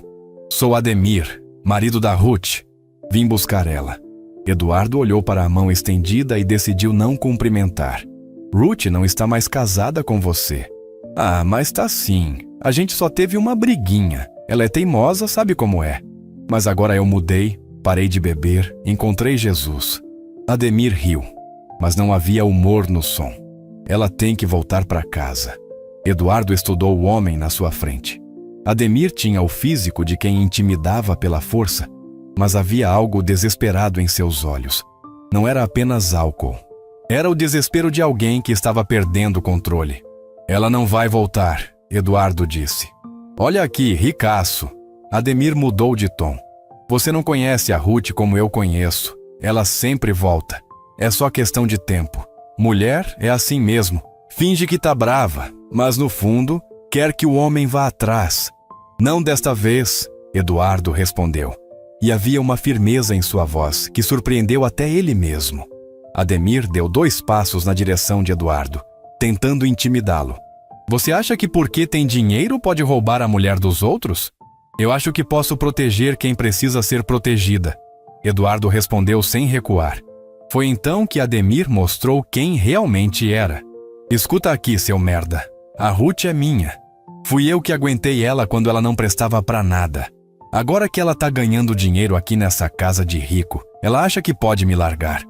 Speaker 1: Sou Ademir, marido da Ruth. Vim buscar ela. Eduardo olhou para a mão estendida e decidiu não cumprimentar. Ruth não está mais casada com você. Ah, mas tá sim. A gente só teve uma briguinha. Ela é teimosa, sabe como é. Mas agora eu mudei, parei de beber, encontrei Jesus. Ademir riu, mas não havia humor no som. Ela tem que voltar para casa. Eduardo estudou o homem na sua frente. Ademir tinha o físico de quem intimidava pela força, mas havia algo desesperado em seus olhos. Não era apenas álcool. Era o desespero de alguém que estava perdendo o controle. Ela não vai voltar, Eduardo disse. Olha aqui, ricaço. Ademir mudou de tom. Você não conhece a Ruth como eu conheço. Ela sempre volta. É só questão de tempo. Mulher é assim mesmo. Finge que tá brava, mas no fundo quer que o homem vá atrás. Não desta vez, Eduardo respondeu. E havia uma firmeza em sua voz que surpreendeu até ele mesmo. Ademir deu 2 passos na direção de Eduardo, tentando intimidá-lo. Você acha que porque tem dinheiro pode roubar a mulher dos outros? Eu acho que posso proteger quem precisa ser protegida. Eduardo respondeu sem recuar. Foi então que Ademir mostrou quem realmente era. Escuta aqui, seu merda. A Ruth é minha. Fui eu que aguentei ela quando ela não prestava pra nada. Agora que ela tá ganhando dinheiro aqui nessa casa de rico, ela acha que pode me largar.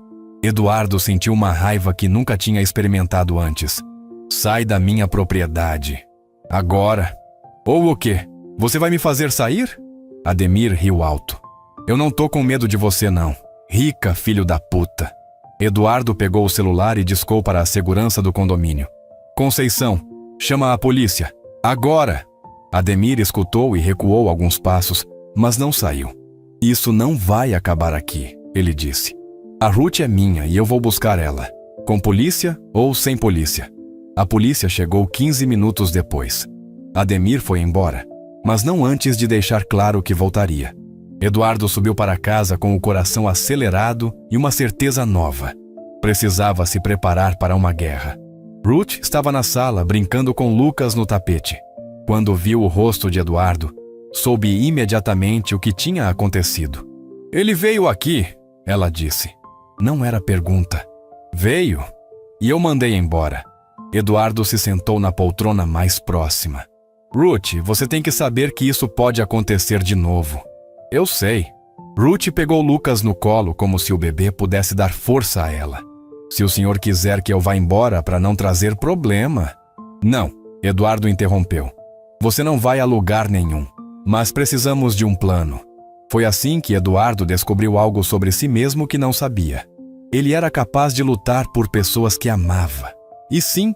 Speaker 1: Eduardo sentiu uma raiva que nunca tinha experimentado antes. Sai da minha propriedade. Agora. Ou o quê? Você vai me fazer sair? Ademir riu alto. Eu não tô com medo de você, não. Rica, filho da puta. Eduardo pegou o celular e discou para a segurança do condomínio. Conceição, chama a polícia. Agora! Ademir escutou e recuou alguns passos, mas não saiu. Isso não vai acabar aqui, ele disse. A Ruth é minha e eu vou buscar ela. Com polícia ou sem polícia. A polícia chegou 15 minutos depois. Ademir foi embora, mas não antes de deixar claro que voltaria. Eduardo subiu para casa com o coração acelerado e uma certeza nova. Precisava se preparar para uma guerra. Ruth estava na sala brincando com Lucas no tapete. Quando viu o rosto de Eduardo, soube imediatamente o que tinha acontecido. Ele veio aqui, ela disse. Não era pergunta. Veio. E eu mandei embora. Eduardo se sentou na poltrona mais próxima. Ruth, você tem que saber que isso pode acontecer de novo. Eu sei. Ruth pegou Lucas no colo como se o bebê pudesse dar força a ela. Se o senhor quiser que eu vá embora para não trazer problema... Não, Eduardo interrompeu. Você não vai a lugar nenhum, mas precisamos de um plano. Foi assim que Eduardo descobriu algo sobre si mesmo que não sabia. Ele era capaz de lutar por pessoas que amava. E sim,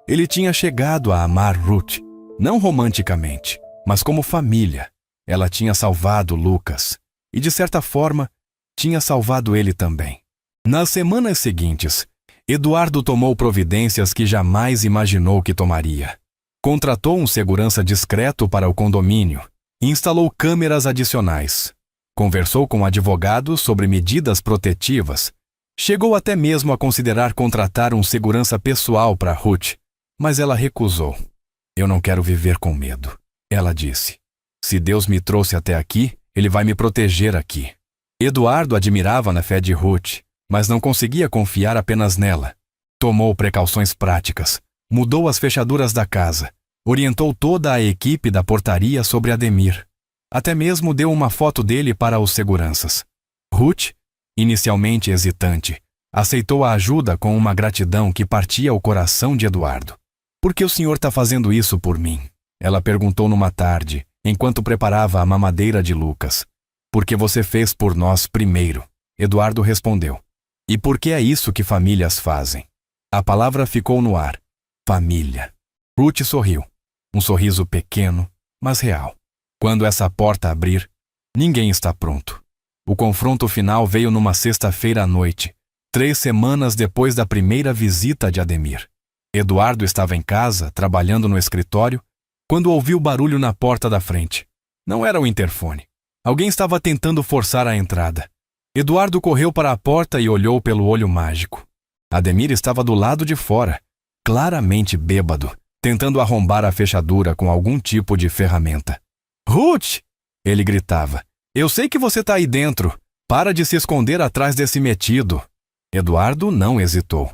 Speaker 1: ele tinha chegado a amar Ruth, não romanticamente, mas como família. Ela tinha salvado Lucas e, de certa forma, tinha salvado ele também. Nas semanas seguintes, Eduardo tomou providências que jamais imaginou que tomaria. Contratou um segurança discreto para o condomínio e instalou câmeras adicionais. Conversou com advogados sobre medidas protetivas. Chegou até mesmo a considerar contratar um segurança pessoal para Ruth, mas ela recusou. Eu não quero viver com medo, ela disse. Se Deus me trouxe até aqui, Ele vai me proteger aqui. Eduardo admirava na fé de Ruth, mas não conseguia confiar apenas nela. Tomou precauções práticas, mudou as fechaduras da casa, orientou toda a equipe da portaria sobre Ademir. Até mesmo deu uma foto dele para os seguranças. Ruth, inicialmente hesitante, aceitou a ajuda com uma gratidão que partia o coração de Eduardo. Por que o senhor está fazendo isso por mim? Ela perguntou numa tarde, enquanto preparava a mamadeira de Lucas. Porque você fez por nós primeiro, Eduardo respondeu. E porque é isso que famílias fazem. A palavra ficou no ar. Família. Ruth sorriu. Um sorriso pequeno, mas real. Quando essa porta abrir, ninguém está pronto. O confronto final veio numa sexta-feira à noite, 3 semanas depois da primeira visita de Ademir. Eduardo estava em casa, trabalhando no escritório, quando ouviu barulho na porta da frente. Não era o interfone. Alguém estava tentando forçar a entrada. Eduardo correu para a porta e olhou pelo olho mágico. Ademir estava do lado de fora, claramente bêbado, tentando arrombar a fechadura com algum tipo de ferramenta. Ruth! Ele gritava. Eu sei que você está aí dentro. Para de se esconder atrás desse metido. Eduardo não hesitou.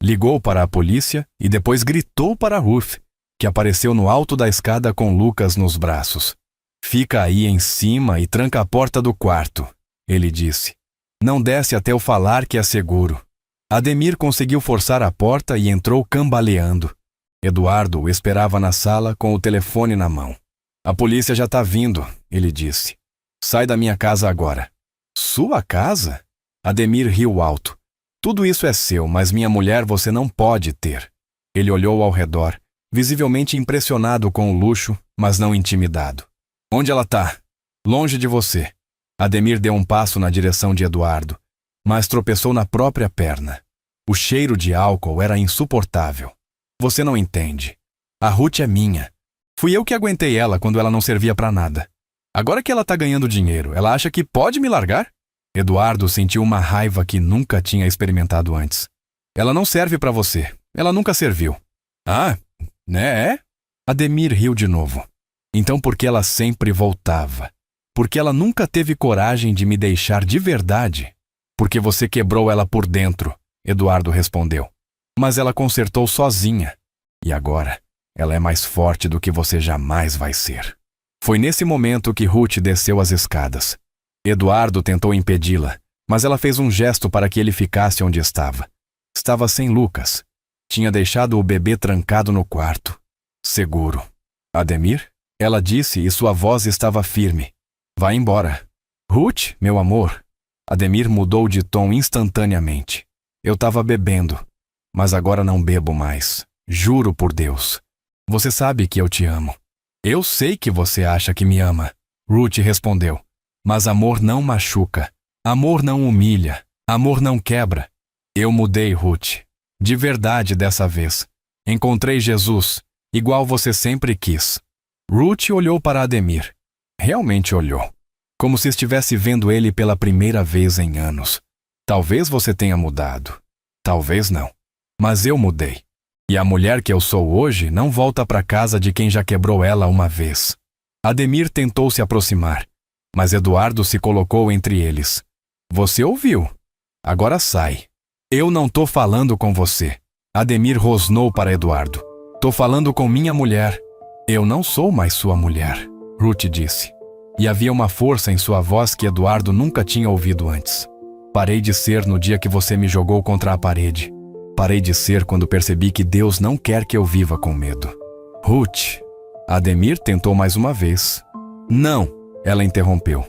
Speaker 1: Ligou para a polícia e depois gritou para Ruth, que apareceu no alto da escada com Lucas nos braços. Fica aí em cima e tranca a porta do quarto, ele disse. Não desce até eu falar que é seguro. Ademir conseguiu forçar a porta e entrou cambaleando. Eduardo o esperava na sala com o telefone na mão. A polícia já está vindo, ele disse. Sai da minha casa agora. Sua casa? Ademir riu alto. Tudo isso é seu, mas minha mulher você não pode ter. Ele olhou ao redor, visivelmente impressionado com o luxo, mas não intimidado. Onde ela está? Longe de você. Ademir deu um passo na direção de Eduardo, mas tropeçou na própria perna. O cheiro de álcool era insuportável. Você não entende. A Ruth é minha. Fui eu que aguentei ela quando ela não servia para nada. Agora que ela está ganhando dinheiro, ela acha que pode me largar? Eduardo sentiu uma raiva que nunca tinha experimentado antes. Ela não serve para você. Ela nunca serviu. Ah, né? Ademir riu de novo. Então por que ela sempre voltava? Porque ela nunca teve coragem de me deixar de verdade? Porque você quebrou ela por dentro, Eduardo respondeu. Mas ela consertou sozinha. E agora, ela é mais forte do que você jamais vai ser. Foi nesse momento que Ruth desceu as escadas. Eduardo tentou impedi-la, Mas ela fez um gesto para que ele ficasse onde estava. Estava sem Lucas. Tinha deixado o bebê trancado no quarto. Seguro. Ademir? Ela disse e sua voz estava firme. Vá embora. Ruth, meu amor. Ademir mudou de tom instantaneamente. Eu estava bebendo, mas agora não bebo mais. Juro por Deus. Você sabe que eu te amo. Eu sei que você acha que me ama. Ruth respondeu. Mas amor não machuca. Amor não humilha. Amor não quebra. Eu mudei, Ruth. De verdade dessa vez. Encontrei Jesus, igual você sempre quis. Ruth olhou para Ademir. Realmente olhou. Como se estivesse vendo ele pela primeira vez em anos. Talvez você tenha mudado. Talvez não. Mas eu mudei. E a mulher que eu sou hoje não volta para casa de quem já quebrou ela uma vez. Ademir tentou se aproximar, mas Eduardo se colocou entre eles. Você ouviu? Agora sai. Eu não tô falando com você. Ademir rosnou para Eduardo. Tô falando com minha mulher. Eu não sou mais sua mulher, Ruth disse. E havia uma força em sua voz que Eduardo nunca tinha ouvido antes. Parei de ser no dia que você me jogou contra a parede. Parei de ser quando percebi que Deus não quer que eu viva com medo. Ruth. Ademir tentou mais uma vez. Não, ela interrompeu.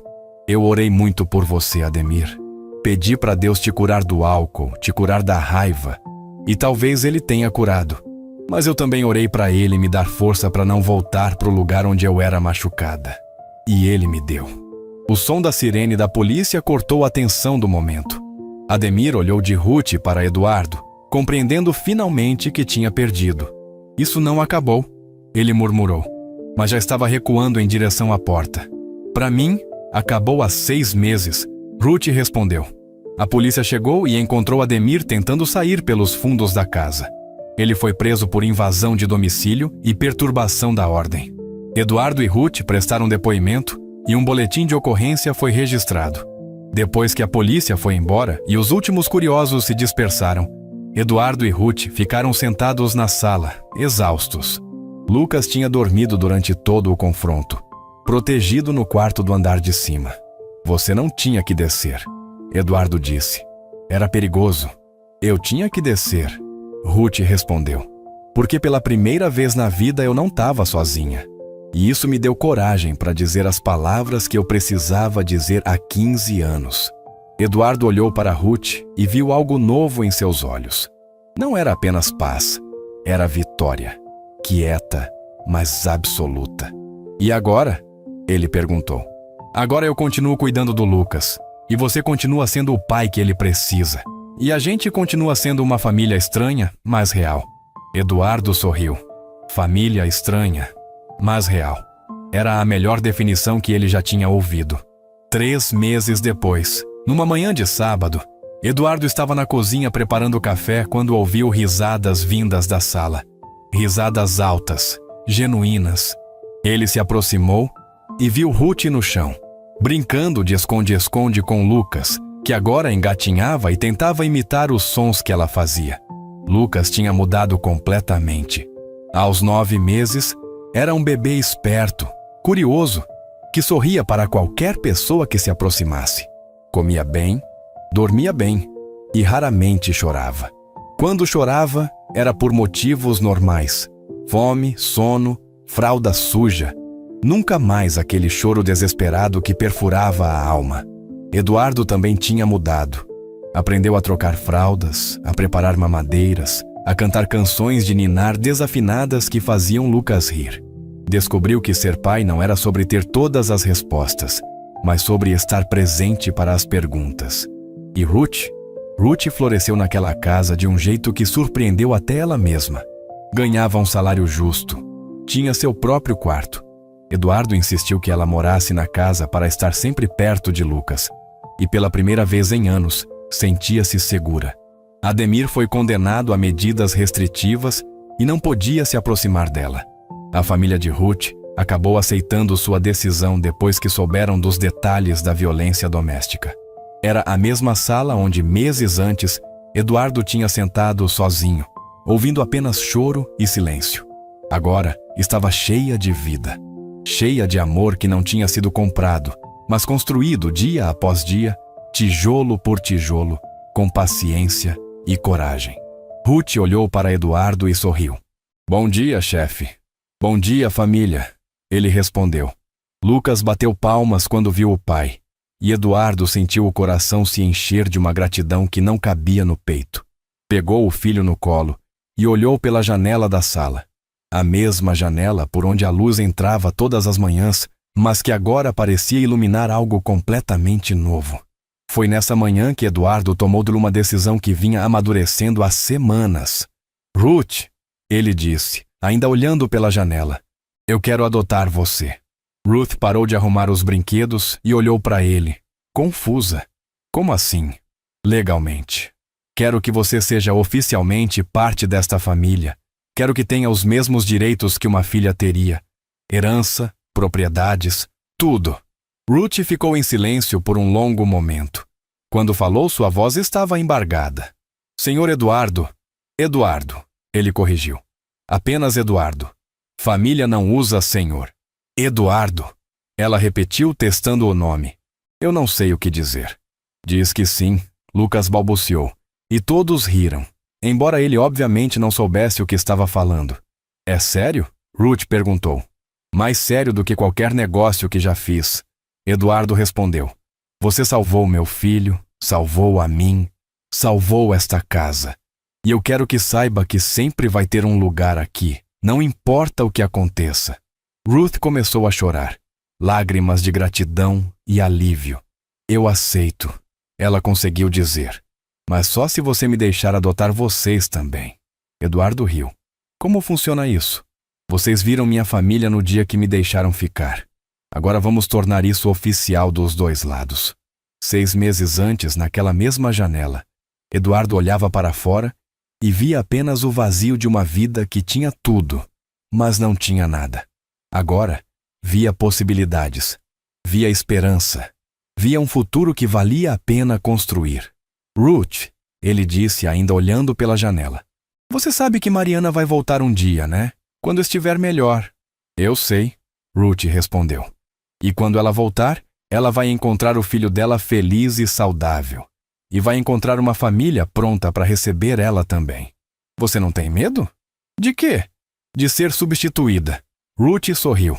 Speaker 1: Eu orei muito por você, Ademir. Pedi para Deus te curar do álcool, te curar da raiva. E talvez Ele tenha curado. Mas eu também orei para Ele me dar força para não voltar para o lugar onde eu era machucada. E Ele me deu. O som da sirene da polícia cortou a tensão do momento. Ademir olhou de Ruth para Eduardo, compreendendo finalmente que tinha perdido. Isso não acabou, ele murmurou, mas já estava recuando em direção à porta. Para mim, acabou há 6 meses, Ruth respondeu. A polícia chegou e encontrou Ademir tentando sair pelos fundos da casa. Ele foi preso por invasão de domicílio e perturbação da ordem. Eduardo e Ruth prestaram depoimento e um boletim de ocorrência foi registrado. Depois que a polícia foi embora e os últimos curiosos se dispersaram, Eduardo e Ruth ficaram sentados na sala, exaustos. Lucas tinha dormido durante todo o confronto, protegido no quarto do andar de cima. Você não tinha que descer, Eduardo disse. Era perigoso. Eu tinha que descer, Ruth respondeu. Porque pela primeira vez na vida eu não estava sozinha. E isso me deu coragem para dizer as palavras que eu precisava dizer há 15 anos. Eduardo olhou para Ruth e viu algo novo em seus olhos. Não era apenas paz, era vitória. Quieta, mas absoluta. E agora? Ele perguntou. Agora eu continuo cuidando do Lucas. E você continua sendo o pai que ele precisa. E a gente continua sendo uma família estranha, mas real. Eduardo sorriu. Família estranha, mas real. Era a melhor definição que ele já tinha ouvido. 3 meses depois, numa manhã de sábado, Eduardo estava na cozinha preparando café quando ouviu risadas vindas da sala. Risadas altas, genuínas. Ele se aproximou e viu Ruth no chão, brincando de esconde-esconde com Lucas, que agora engatinhava e tentava imitar os sons que ela fazia. Lucas tinha mudado completamente. Aos 9 meses, era um bebê esperto, curioso, que sorria para qualquer pessoa que se aproximasse. Comia bem, dormia bem e raramente chorava. Quando chorava, era por motivos normais. Fome, sono, fralda suja. Nunca mais aquele choro desesperado que perfurava a alma. Eduardo também tinha mudado. Aprendeu a trocar fraldas, a preparar mamadeiras, a cantar canções de ninar desafinadas que faziam Lucas rir. Descobriu que ser pai não era sobre ter todas as respostas, mas sobre estar presente para as perguntas. E Ruth floresceu naquela casa de um jeito que surpreendeu até ela mesma. Ganhava um salário justo. Tinha seu próprio quarto. Eduardo insistiu que ela morasse na casa para estar sempre perto de Lucas. E pela primeira vez em anos, sentia-se segura. Ademir foi condenado a medidas restritivas e não podia se aproximar dela. A família de Ruth acabou aceitando sua decisão depois que souberam dos detalhes da violência doméstica. Era a mesma sala onde, meses antes, Eduardo tinha sentado sozinho, ouvindo apenas choro e silêncio. Agora estava cheia de vida, cheia de amor que não tinha sido comprado, mas construído dia após dia tijolo por tijolo, com paciência e coragem. Ruth olhou para Eduardo e sorriu. Bom dia, chefe. Bom dia, família. Ele respondeu. Lucas bateu palmas quando viu o pai, e Eduardo sentiu o coração se encher de uma gratidão que não cabia no peito. Pegou o filho no colo e olhou pela janela da sala. A mesma janela por onde a luz entrava todas as manhãs, mas que agora parecia iluminar algo completamente novo. Foi nessa manhã que Eduardo tomou uma decisão que vinha amadurecendo há semanas. Ruth, ele disse, ainda olhando pela janela, eu quero adotar você. Ruth parou de arrumar os brinquedos e olhou para ele, confusa. Como assim? Legalmente. Quero que você seja oficialmente parte desta família. Quero que tenha os mesmos direitos que uma filha teria. Herança, propriedades, tudo. Ruth ficou em silêncio por um longo momento. Quando falou, sua voz estava embargada. Senhor Eduardo. Eduardo, ele corrigiu. Apenas Eduardo. Família não usa senhor. Eduardo. Ela repetiu, testando o nome. Eu não sei o que dizer. Diz que sim, Lucas balbuciou. E todos riram, embora ele obviamente não soubesse o que estava falando. É sério? Ruth perguntou. Mais sério do que qualquer negócio que já fiz. Eduardo respondeu. Você salvou meu filho, salvou a mim, salvou esta casa. E eu quero que saiba que sempre vai ter um lugar aqui, não importa o que aconteça. Ruth começou a chorar, lágrimas de gratidão e alívio. Eu aceito, ela conseguiu dizer. Mas só se você me deixar adotar vocês também. Eduardo riu. Como funciona isso? Vocês viram minha família no dia que me deixaram ficar. Agora vamos tornar isso oficial dos dois lados. 6 meses antes, naquela mesma janela, Eduardo olhava para fora e via apenas o vazio de uma vida que tinha tudo, mas não tinha nada. Agora, via possibilidades, via esperança, via um futuro que valia a pena construir. Ruth, ele disse ainda olhando pela janela. Você sabe que Mariana vai voltar um dia, né? Quando estiver melhor. Eu sei, Ruth respondeu. E quando ela voltar, ela vai encontrar o filho dela feliz e saudável. E vai encontrar uma família pronta para receber ela também. Você não tem medo? De quê? De ser substituída. Ruth sorriu.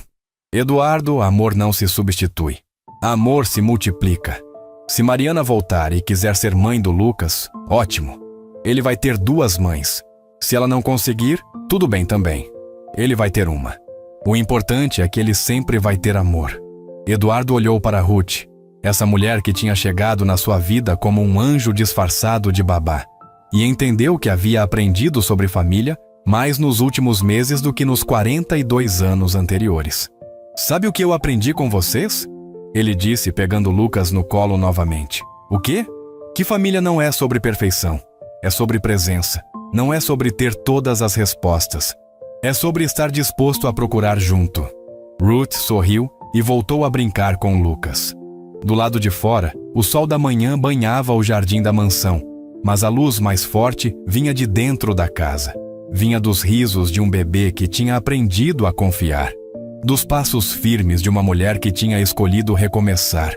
Speaker 1: Eduardo, amor não se substitui. Amor se multiplica. Se Mariana voltar e quiser ser mãe do Lucas, ótimo. Ele vai ter 2 mães. Se ela não conseguir, tudo bem também. Ele vai ter uma. O importante é que ele sempre vai ter amor. Eduardo olhou para Ruth, essa mulher que tinha chegado na sua vida como um anjo disfarçado de babá, e entendeu que havia aprendido sobre família mais nos últimos meses do que nos 42 anos anteriores. Sabe o que eu aprendi com vocês? Ele disse, pegando Lucas no colo novamente. O quê? Que família não é sobre perfeição. É sobre presença. Não é sobre ter todas as respostas. É sobre estar disposto a procurar junto. Ruth sorriu e voltou a brincar com Lucas. Do lado de fora, o sol da manhã banhava o jardim da mansão, mas a luz mais forte vinha de dentro da casa. Vinha dos risos de um bebê que tinha aprendido a confiar. Dos passos firmes de uma mulher que tinha escolhido recomeçar,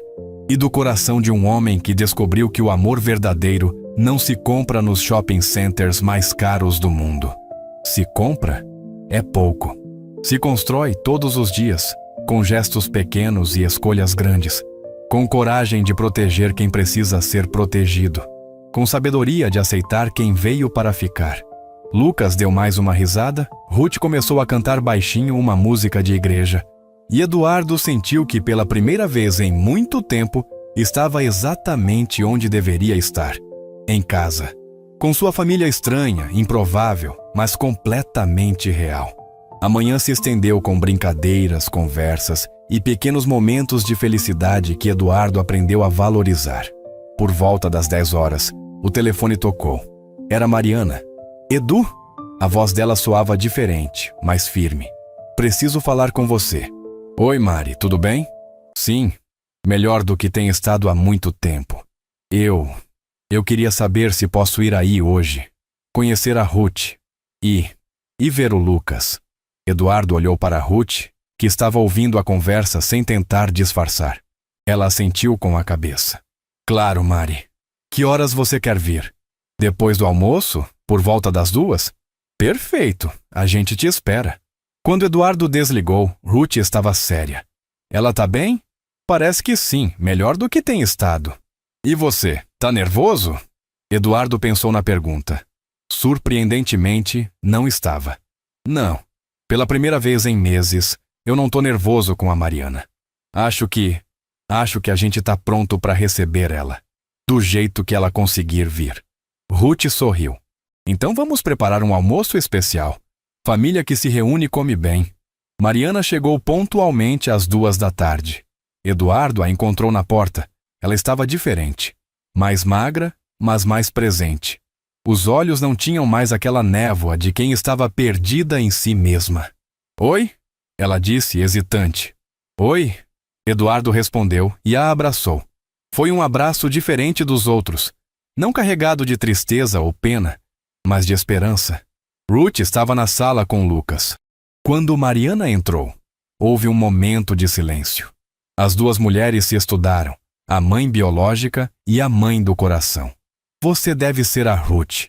Speaker 1: e do coração de um homem que descobriu que o amor verdadeiro não se compra nos shopping centers mais caros do mundo. Se compra, é pouco. Se constrói todos os dias, com gestos pequenos e escolhas grandes, com coragem de proteger quem precisa ser protegido, com sabedoria de aceitar quem veio para ficar. Lucas deu mais uma risada, Ruth começou a cantar baixinho uma música de igreja, e Eduardo sentiu que pela primeira vez em muito tempo estava exatamente onde deveria estar, em casa, com sua família estranha, improvável, mas completamente real. A manhã se estendeu com brincadeiras, conversas e pequenos momentos de felicidade que Eduardo aprendeu a valorizar. Por volta das 10 horas, o telefone tocou. Era Mariana. Edu? A voz dela soava diferente, mais firme. Preciso falar com você. Oi, Mari, tudo bem? Sim, melhor do que tem estado há muito tempo. Eu queria saber se posso ir aí hoje, conhecer a Ruth e ver o Lucas. Eduardo olhou para Ruth, que estava ouvindo a conversa sem tentar disfarçar. Ela assentiu com a cabeça. Claro, Mari. Que horas você quer vir? Depois do almoço? Por volta das 2? Perfeito, a gente te espera. Quando Eduardo desligou, Ruth estava séria. Ela tá bem? Parece que sim, melhor do que tem estado. E você, tá nervoso? Eduardo pensou na pergunta. Surpreendentemente, não estava. Não, pela primeira vez em meses, eu não tô nervoso com a Mariana. Acho que a gente tá pronto para receber ela, do jeito que ela conseguir vir. Ruth sorriu. Então vamos preparar um almoço especial. Família que se reúne come bem. Mariana chegou pontualmente às 2 da tarde. Eduardo a encontrou na porta. Ela estava diferente. Mais magra, mas mais presente. Os olhos não tinham mais aquela névoa de quem estava perdida em si mesma. Oi? Ela disse, hesitante. Oi? Eduardo respondeu e a abraçou. Foi um abraço diferente dos outros, não carregado de tristeza ou pena, mas de esperança. Ruth estava na sala com Lucas. Quando Mariana entrou, houve um momento de silêncio. As duas mulheres se estudaram, a mãe biológica e a mãe do coração. Você deve ser a Ruth,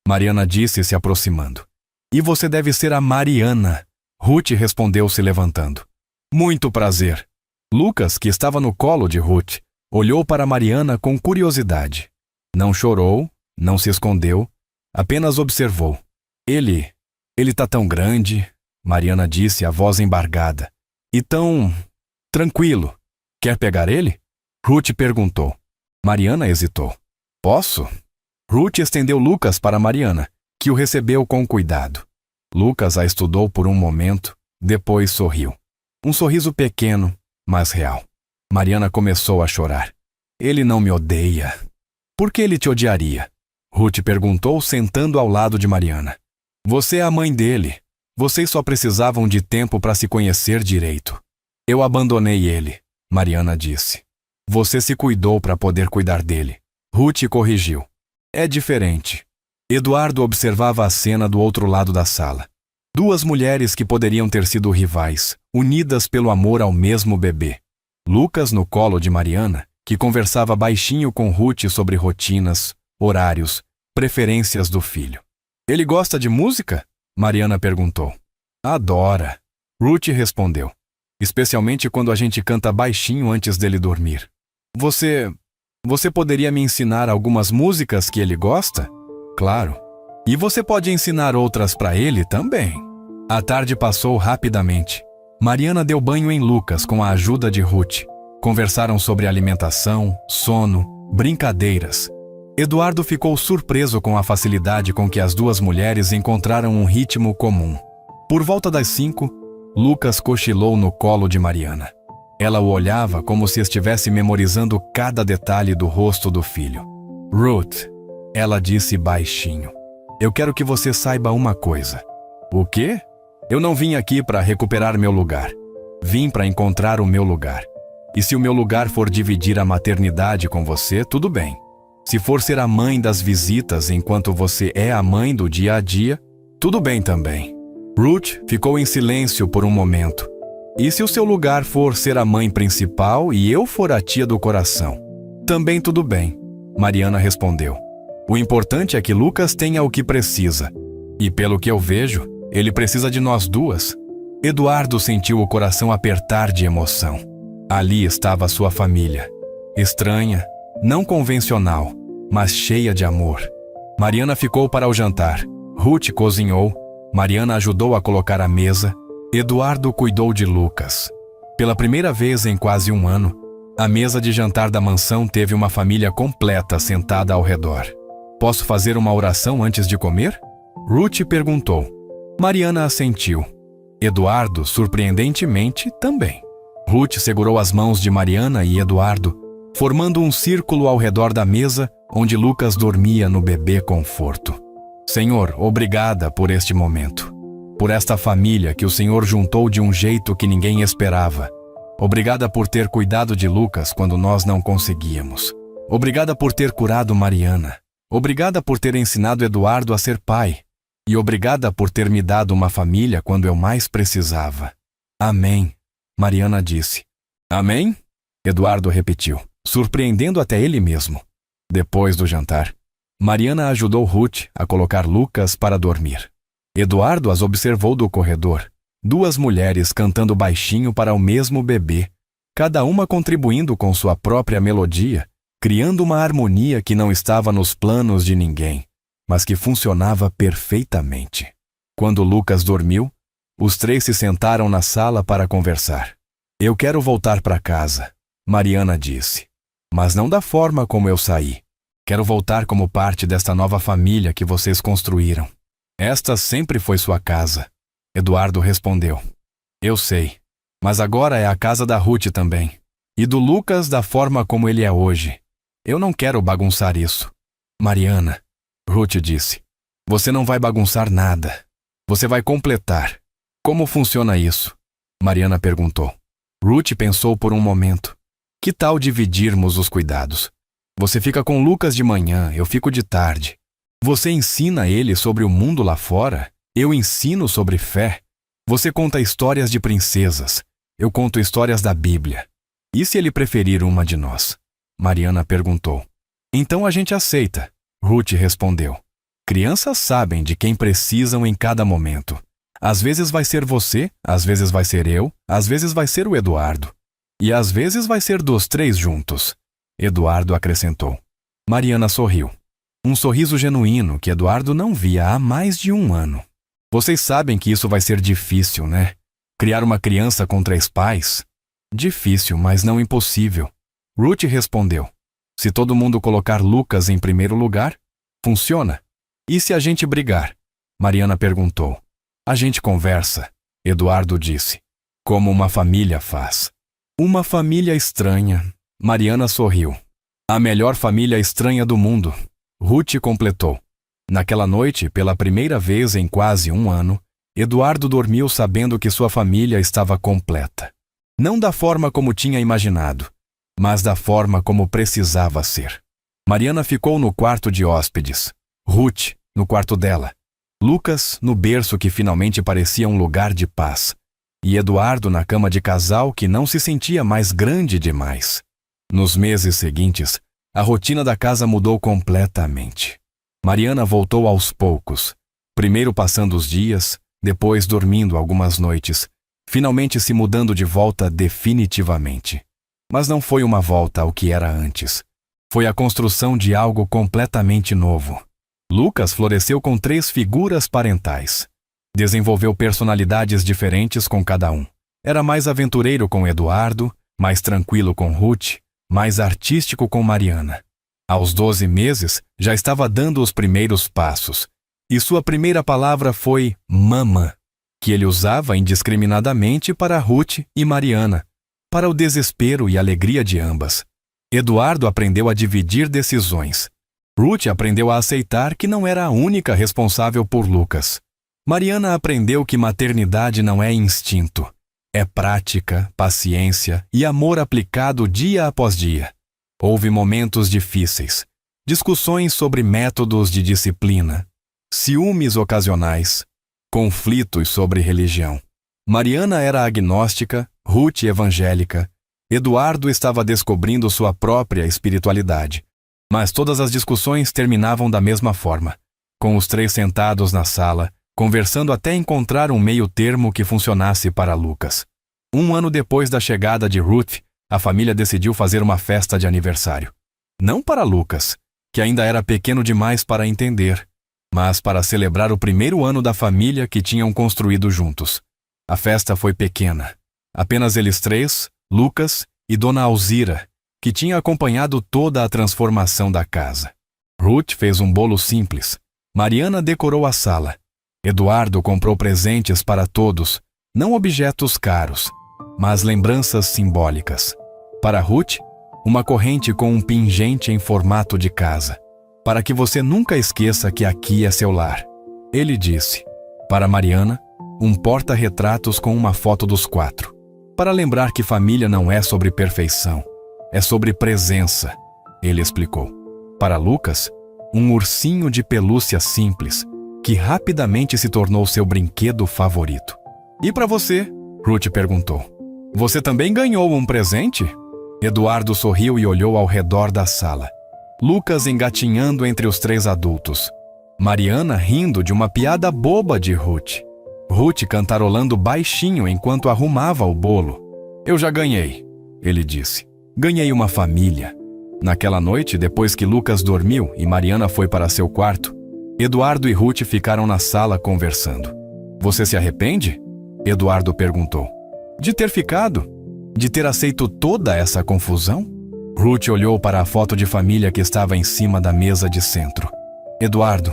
Speaker 1: Mariana disse se aproximando. E você deve ser a Mariana, Ruth respondeu se levantando. Muito prazer. Lucas, que estava no colo de Ruth, olhou para Mariana com curiosidade. Não chorou, não se escondeu, apenas observou. Ele tá tão grande, Mariana disse, a voz embargada. E tão tranquilo. Quer pegar ele? Ruth perguntou. Mariana hesitou. Posso? Ruth estendeu Lucas para Mariana, que o recebeu com cuidado. Lucas a estudou por um momento, depois sorriu. Um sorriso pequeno, mas real. Mariana começou a chorar. Ele não me odeia. Por que ele te odiaria? Ruth perguntou, sentando ao lado de Mariana. Você é a mãe dele. Vocês só precisavam de tempo para se conhecer direito. Eu abandonei ele, Mariana disse. Você se cuidou para poder cuidar dele. Ruth corrigiu. É diferente. Eduardo observava a cena do outro lado da sala. Duas mulheres que poderiam ter sido rivais, unidas pelo amor ao mesmo bebê. Lucas no colo de Mariana, que conversava baixinho com Ruth sobre rotinas, horários, preferências do filho. Ele gosta de música? Mariana perguntou. Adora. Ruth respondeu. Especialmente quando a gente canta baixinho antes dele dormir. Você poderia me ensinar algumas músicas que ele gosta? Claro. E você pode ensinar outras para ele também. A tarde passou rapidamente. Mariana deu banho em Lucas com a ajuda de Ruth. Conversaram sobre alimentação, sono, brincadeiras. Eduardo ficou surpreso com a facilidade com que as duas mulheres encontraram um ritmo comum. Por volta das 5, Lucas cochilou no colo de Mariana. Ela o olhava como se estivesse memorizando cada detalhe do rosto do filho. Ruth, ela disse baixinho. Eu quero que você saiba uma coisa. O quê? Eu não vim aqui para recuperar meu lugar. Vim para encontrar o meu lugar. E se o meu lugar for dividir a maternidade com você, tudo bem. Se for ser a mãe das visitas enquanto você é a mãe do dia a dia, tudo bem também. Ruth ficou em silêncio por um momento. E se o seu lugar for ser a mãe principal e eu for a tia do coração? Também tudo bem, Mariana respondeu. O importante é que Lucas tenha o que precisa. E pelo que eu vejo, ele precisa de nós duas. Eduardo sentiu o coração apertar de emoção. Ali estava sua família. Estranha, não convencional, mas cheia de amor. Mariana ficou para o jantar. Ruth cozinhou. Mariana ajudou a colocar a mesa. Eduardo cuidou de Lucas. Pela primeira vez em quase um ano, a mesa de jantar da mansão teve uma família completa sentada ao redor. Posso fazer uma oração antes de comer? Ruth perguntou. Mariana assentiu. Eduardo, surpreendentemente, também. Ruth segurou as mãos de Mariana e Eduardo, formando um círculo ao redor da mesa onde Lucas dormia no bebê conforto. Senhor, obrigada por este momento. Por esta família que o Senhor juntou de um jeito que ninguém esperava. Obrigada por ter cuidado de Lucas quando nós não conseguíamos. Obrigada por ter curado Mariana. Obrigada por ter ensinado Eduardo a ser pai. E obrigada por ter me dado uma família quando eu mais precisava. Amém, Mariana disse. Amém? Eduardo repetiu. surpreendendo até ele mesmo. Depois do jantar, Mariana ajudou Ruth a colocar Lucas para dormir. Eduardo as observou do corredor, duas mulheres cantando baixinho para o mesmo bebê, cada uma contribuindo com sua própria melodia, criando uma harmonia que não estava nos planos de ninguém, mas que funcionava perfeitamente. Quando Lucas dormiu, os três se sentaram na sala para conversar. Eu quero voltar para casa, Mariana disse, mas não da forma como eu saí. Quero voltar como parte desta nova família que vocês construíram. Esta sempre foi sua casa, Eduardo respondeu. Eu sei, mas agora é a casa da Ruth também. E do Lucas da forma como ele é hoje. Eu não quero bagunçar isso. Mariana, Ruth disse, você não vai bagunçar nada. Você vai completar. Como funciona isso? Mariana perguntou. Ruth pensou por um momento. Que tal dividirmos os cuidados? Você fica com Lucas de manhã, eu fico de tarde. Você ensina ele sobre o mundo lá fora, eu ensino sobre fé. Você conta histórias de princesas, eu conto histórias da Bíblia. E se ele preferir uma de nós? Mariana perguntou. Então a gente aceita, Ruth respondeu. Crianças sabem de quem precisam em cada momento. Às vezes vai ser você, às vezes vai ser eu, às vezes vai ser o Eduardo. E às vezes vai ser dos três juntos, Eduardo acrescentou. Mariana sorriu. Um sorriso genuíno que Eduardo não via há mais de um ano. Vocês sabem que isso vai ser difícil, né? Criar uma criança com três pais? Difícil, mas não impossível. Ruth respondeu. Se todo mundo colocar Lucas em primeiro lugar, funciona. E se a gente brigar? Mariana perguntou. A gente conversa, Eduardo disse. Como uma família faz. Uma família estranha. Mariana sorriu. A melhor família estranha do mundo. Ruth completou. Naquela noite, pela primeira vez em quase um ano, Eduardo dormiu sabendo que sua família estava completa. Não da forma como tinha imaginado, mas da forma como precisava ser. Mariana ficou no quarto de hóspedes. Ruth, no quarto dela. Lucas, no berço que finalmente parecia um lugar de paz. E Eduardo na cama de casal que não se sentia mais grande demais. Nos meses seguintes, a rotina da casa mudou completamente. Mariana voltou aos poucos, primeiro passando os dias, depois dormindo algumas noites, finalmente se mudando de volta definitivamente. Mas não foi uma volta ao que era antes. Foi a construção de algo completamente novo. Lucas floresceu com três figuras parentais. Desenvolveu personalidades diferentes com cada um. Era mais aventureiro com Eduardo, mais tranquilo com Ruth, mais artístico com Mariana. Aos 12 meses, já estava dando os primeiros passos, e sua primeira palavra foi mamã, que ele usava indiscriminadamente para Ruth e Mariana, para o desespero e alegria de ambas. Eduardo aprendeu a dividir decisões. Ruth aprendeu a aceitar que não era a única responsável por Lucas. Mariana aprendeu que maternidade não é instinto, é prática, paciência e amor aplicado dia após dia. Houve momentos difíceis, discussões sobre métodos de disciplina, ciúmes ocasionais, conflitos sobre religião. Mariana era agnóstica, Ruth evangélica, Eduardo estava descobrindo sua própria espiritualidade. Mas todas as discussões terminavam da mesma forma, com os três sentados na sala, conversando até encontrar um meio termo que funcionasse para Lucas. Um ano depois da chegada de Ruth, a família decidiu fazer uma festa de aniversário. Não para Lucas, que ainda era pequeno demais para entender, mas para celebrar o primeiro ano da família que tinham construído juntos. A festa foi pequena. Apenas eles três, Lucas e Dona Alzira, que tinha acompanhado toda a transformação da casa. Ruth fez um bolo simples. Mariana decorou a sala. Eduardo comprou presentes para todos, não objetos caros, mas lembranças simbólicas. Para Ruth, uma corrente com um pingente em formato de casa, para que você nunca esqueça que aqui é seu lar. Ele disse. Para Mariana, um porta-retratos com uma foto dos quatro, para lembrar que família não é sobre perfeição, é sobre presença, ele explicou. Para Lucas, um ursinho de pelúcia simples, que rapidamente se tornou seu brinquedo favorito. E para você? Ruth perguntou. Você também ganhou um presente? Eduardo sorriu e olhou ao redor da sala. Lucas engatinhando entre os 3 adultos. Mariana rindo de uma piada boba de Ruth. Ruth cantarolando baixinho enquanto arrumava o bolo. Eu já ganhei, ele disse. Ganhei uma família. Naquela noite, depois que Lucas dormiu e Mariana foi para seu quarto, Eduardo e Ruth ficaram na sala conversando. Você se arrepende? Eduardo perguntou. De ter ficado? De ter aceito toda essa confusão? Ruth olhou para a foto de família que estava em cima da mesa de centro. Eduardo,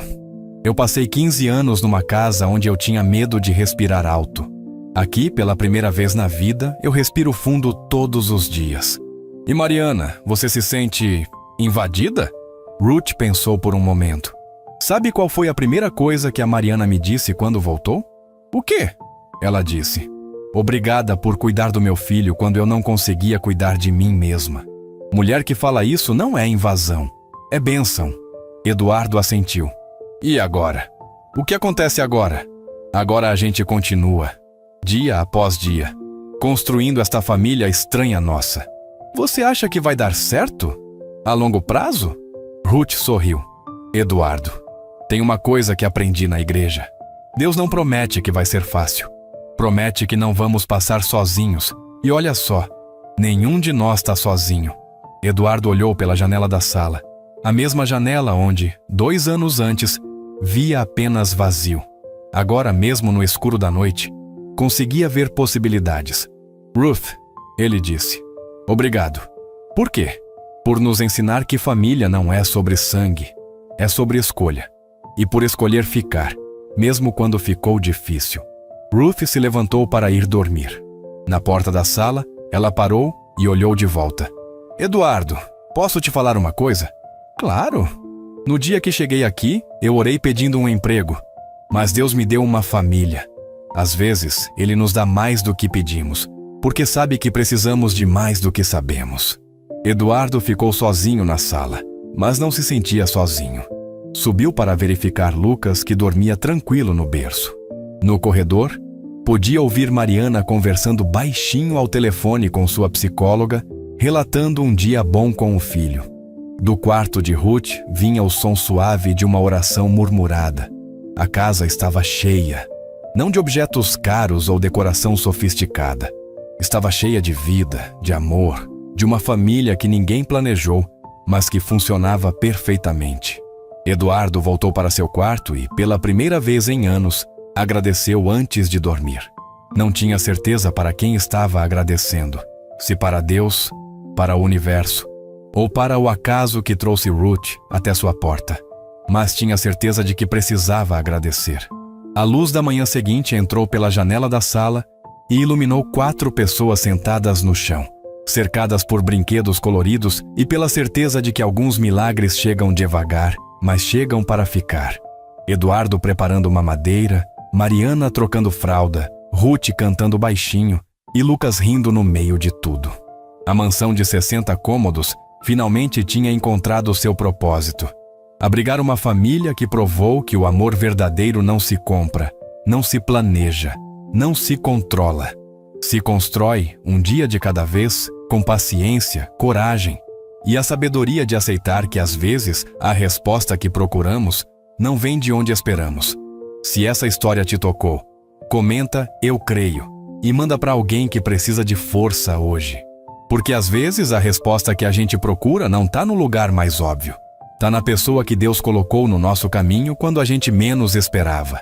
Speaker 1: eu passei 15 anos numa casa onde eu tinha medo de respirar alto. Aqui, pela primeira vez na vida, eu respiro fundo todos os dias. E Mariana, você se sente invadida? Ruth pensou por um momento. Sabe qual foi a primeira coisa que a Mariana me disse quando voltou? O quê? Ela disse. Obrigada por cuidar do meu filho quando eu não conseguia cuidar de mim mesma. Mulher que fala isso não é invasão, é bênção. Eduardo assentiu. E agora? O que acontece agora? Agora a gente continua, dia após dia, construindo esta família estranha nossa. Você acha que vai dar certo? A longo prazo? Ruth sorriu. Eduardo, tem uma coisa que aprendi na igreja. Deus não promete que vai ser fácil. Promete que não vamos passar sozinhos. E olha só, nenhum de nós está sozinho. Eduardo olhou pela janela da sala. A mesma janela onde, 2 anos antes, via apenas vazio. Agora, mesmo no escuro da noite, conseguia ver possibilidades. Ruth, ele disse. Obrigado. Por quê? Por nos ensinar que família não é sobre sangue, é sobre escolha. E por escolher ficar, mesmo quando ficou difícil. Ruth se levantou para ir dormir. Na porta da sala, ela parou e olhou de volta. Eduardo, posso te falar uma coisa? Claro. No dia que cheguei aqui, eu orei pedindo um emprego. Mas Deus me deu uma família. Às vezes, Ele nos dá mais do que pedimos, porque sabe que precisamos de mais do que sabemos. Eduardo ficou sozinho na sala, mas não se sentia sozinho. Subiu para verificar Lucas, que dormia tranquilo no berço. No corredor, podia ouvir Mariana conversando baixinho ao telefone com sua psicóloga, relatando um dia bom com o filho. Do quarto de Ruth vinha o som suave de uma oração murmurada. A casa estava cheia, não de objetos caros ou decoração sofisticada. Estava cheia de vida, de amor, de uma família que ninguém planejou, mas que funcionava perfeitamente. Eduardo voltou para seu quarto e, pela primeira vez em anos, agradeceu antes de dormir. Não tinha certeza para quem estava agradecendo, se para Deus, para o universo, ou para o acaso que trouxe Ruth até sua porta. Mas tinha certeza de que precisava agradecer. A luz da manhã seguinte entrou pela janela da sala e iluminou 4 pessoas sentadas no chão, cercadas por brinquedos coloridos e pela certeza de que alguns milagres chegam devagar, mas chegam para ficar. Eduardo preparando uma madeira, Mariana trocando fralda, Ruth cantando baixinho e Lucas rindo no meio de tudo. A mansão de 60 cômodos finalmente tinha encontrado seu propósito. Abrigar uma família que provou que o amor verdadeiro não se compra, não se planeja, não se controla. Se constrói um dia de cada vez, com paciência, coragem e a sabedoria de aceitar que às vezes a resposta que procuramos não vem de onde esperamos. Se essa história te tocou, comenta "Eu creio" e manda para alguém que precisa de força hoje. Porque às vezes a resposta que a gente procura não está no lugar mais óbvio. Está na pessoa que Deus colocou no nosso caminho quando a gente menos esperava.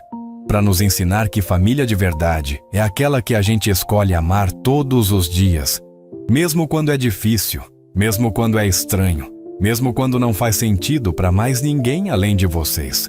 Speaker 1: Para nos ensinar que família de verdade é aquela que a gente escolhe amar todos os dias. Mesmo quando é difícil, mesmo quando é estranho, mesmo quando não faz sentido para mais ninguém além de vocês.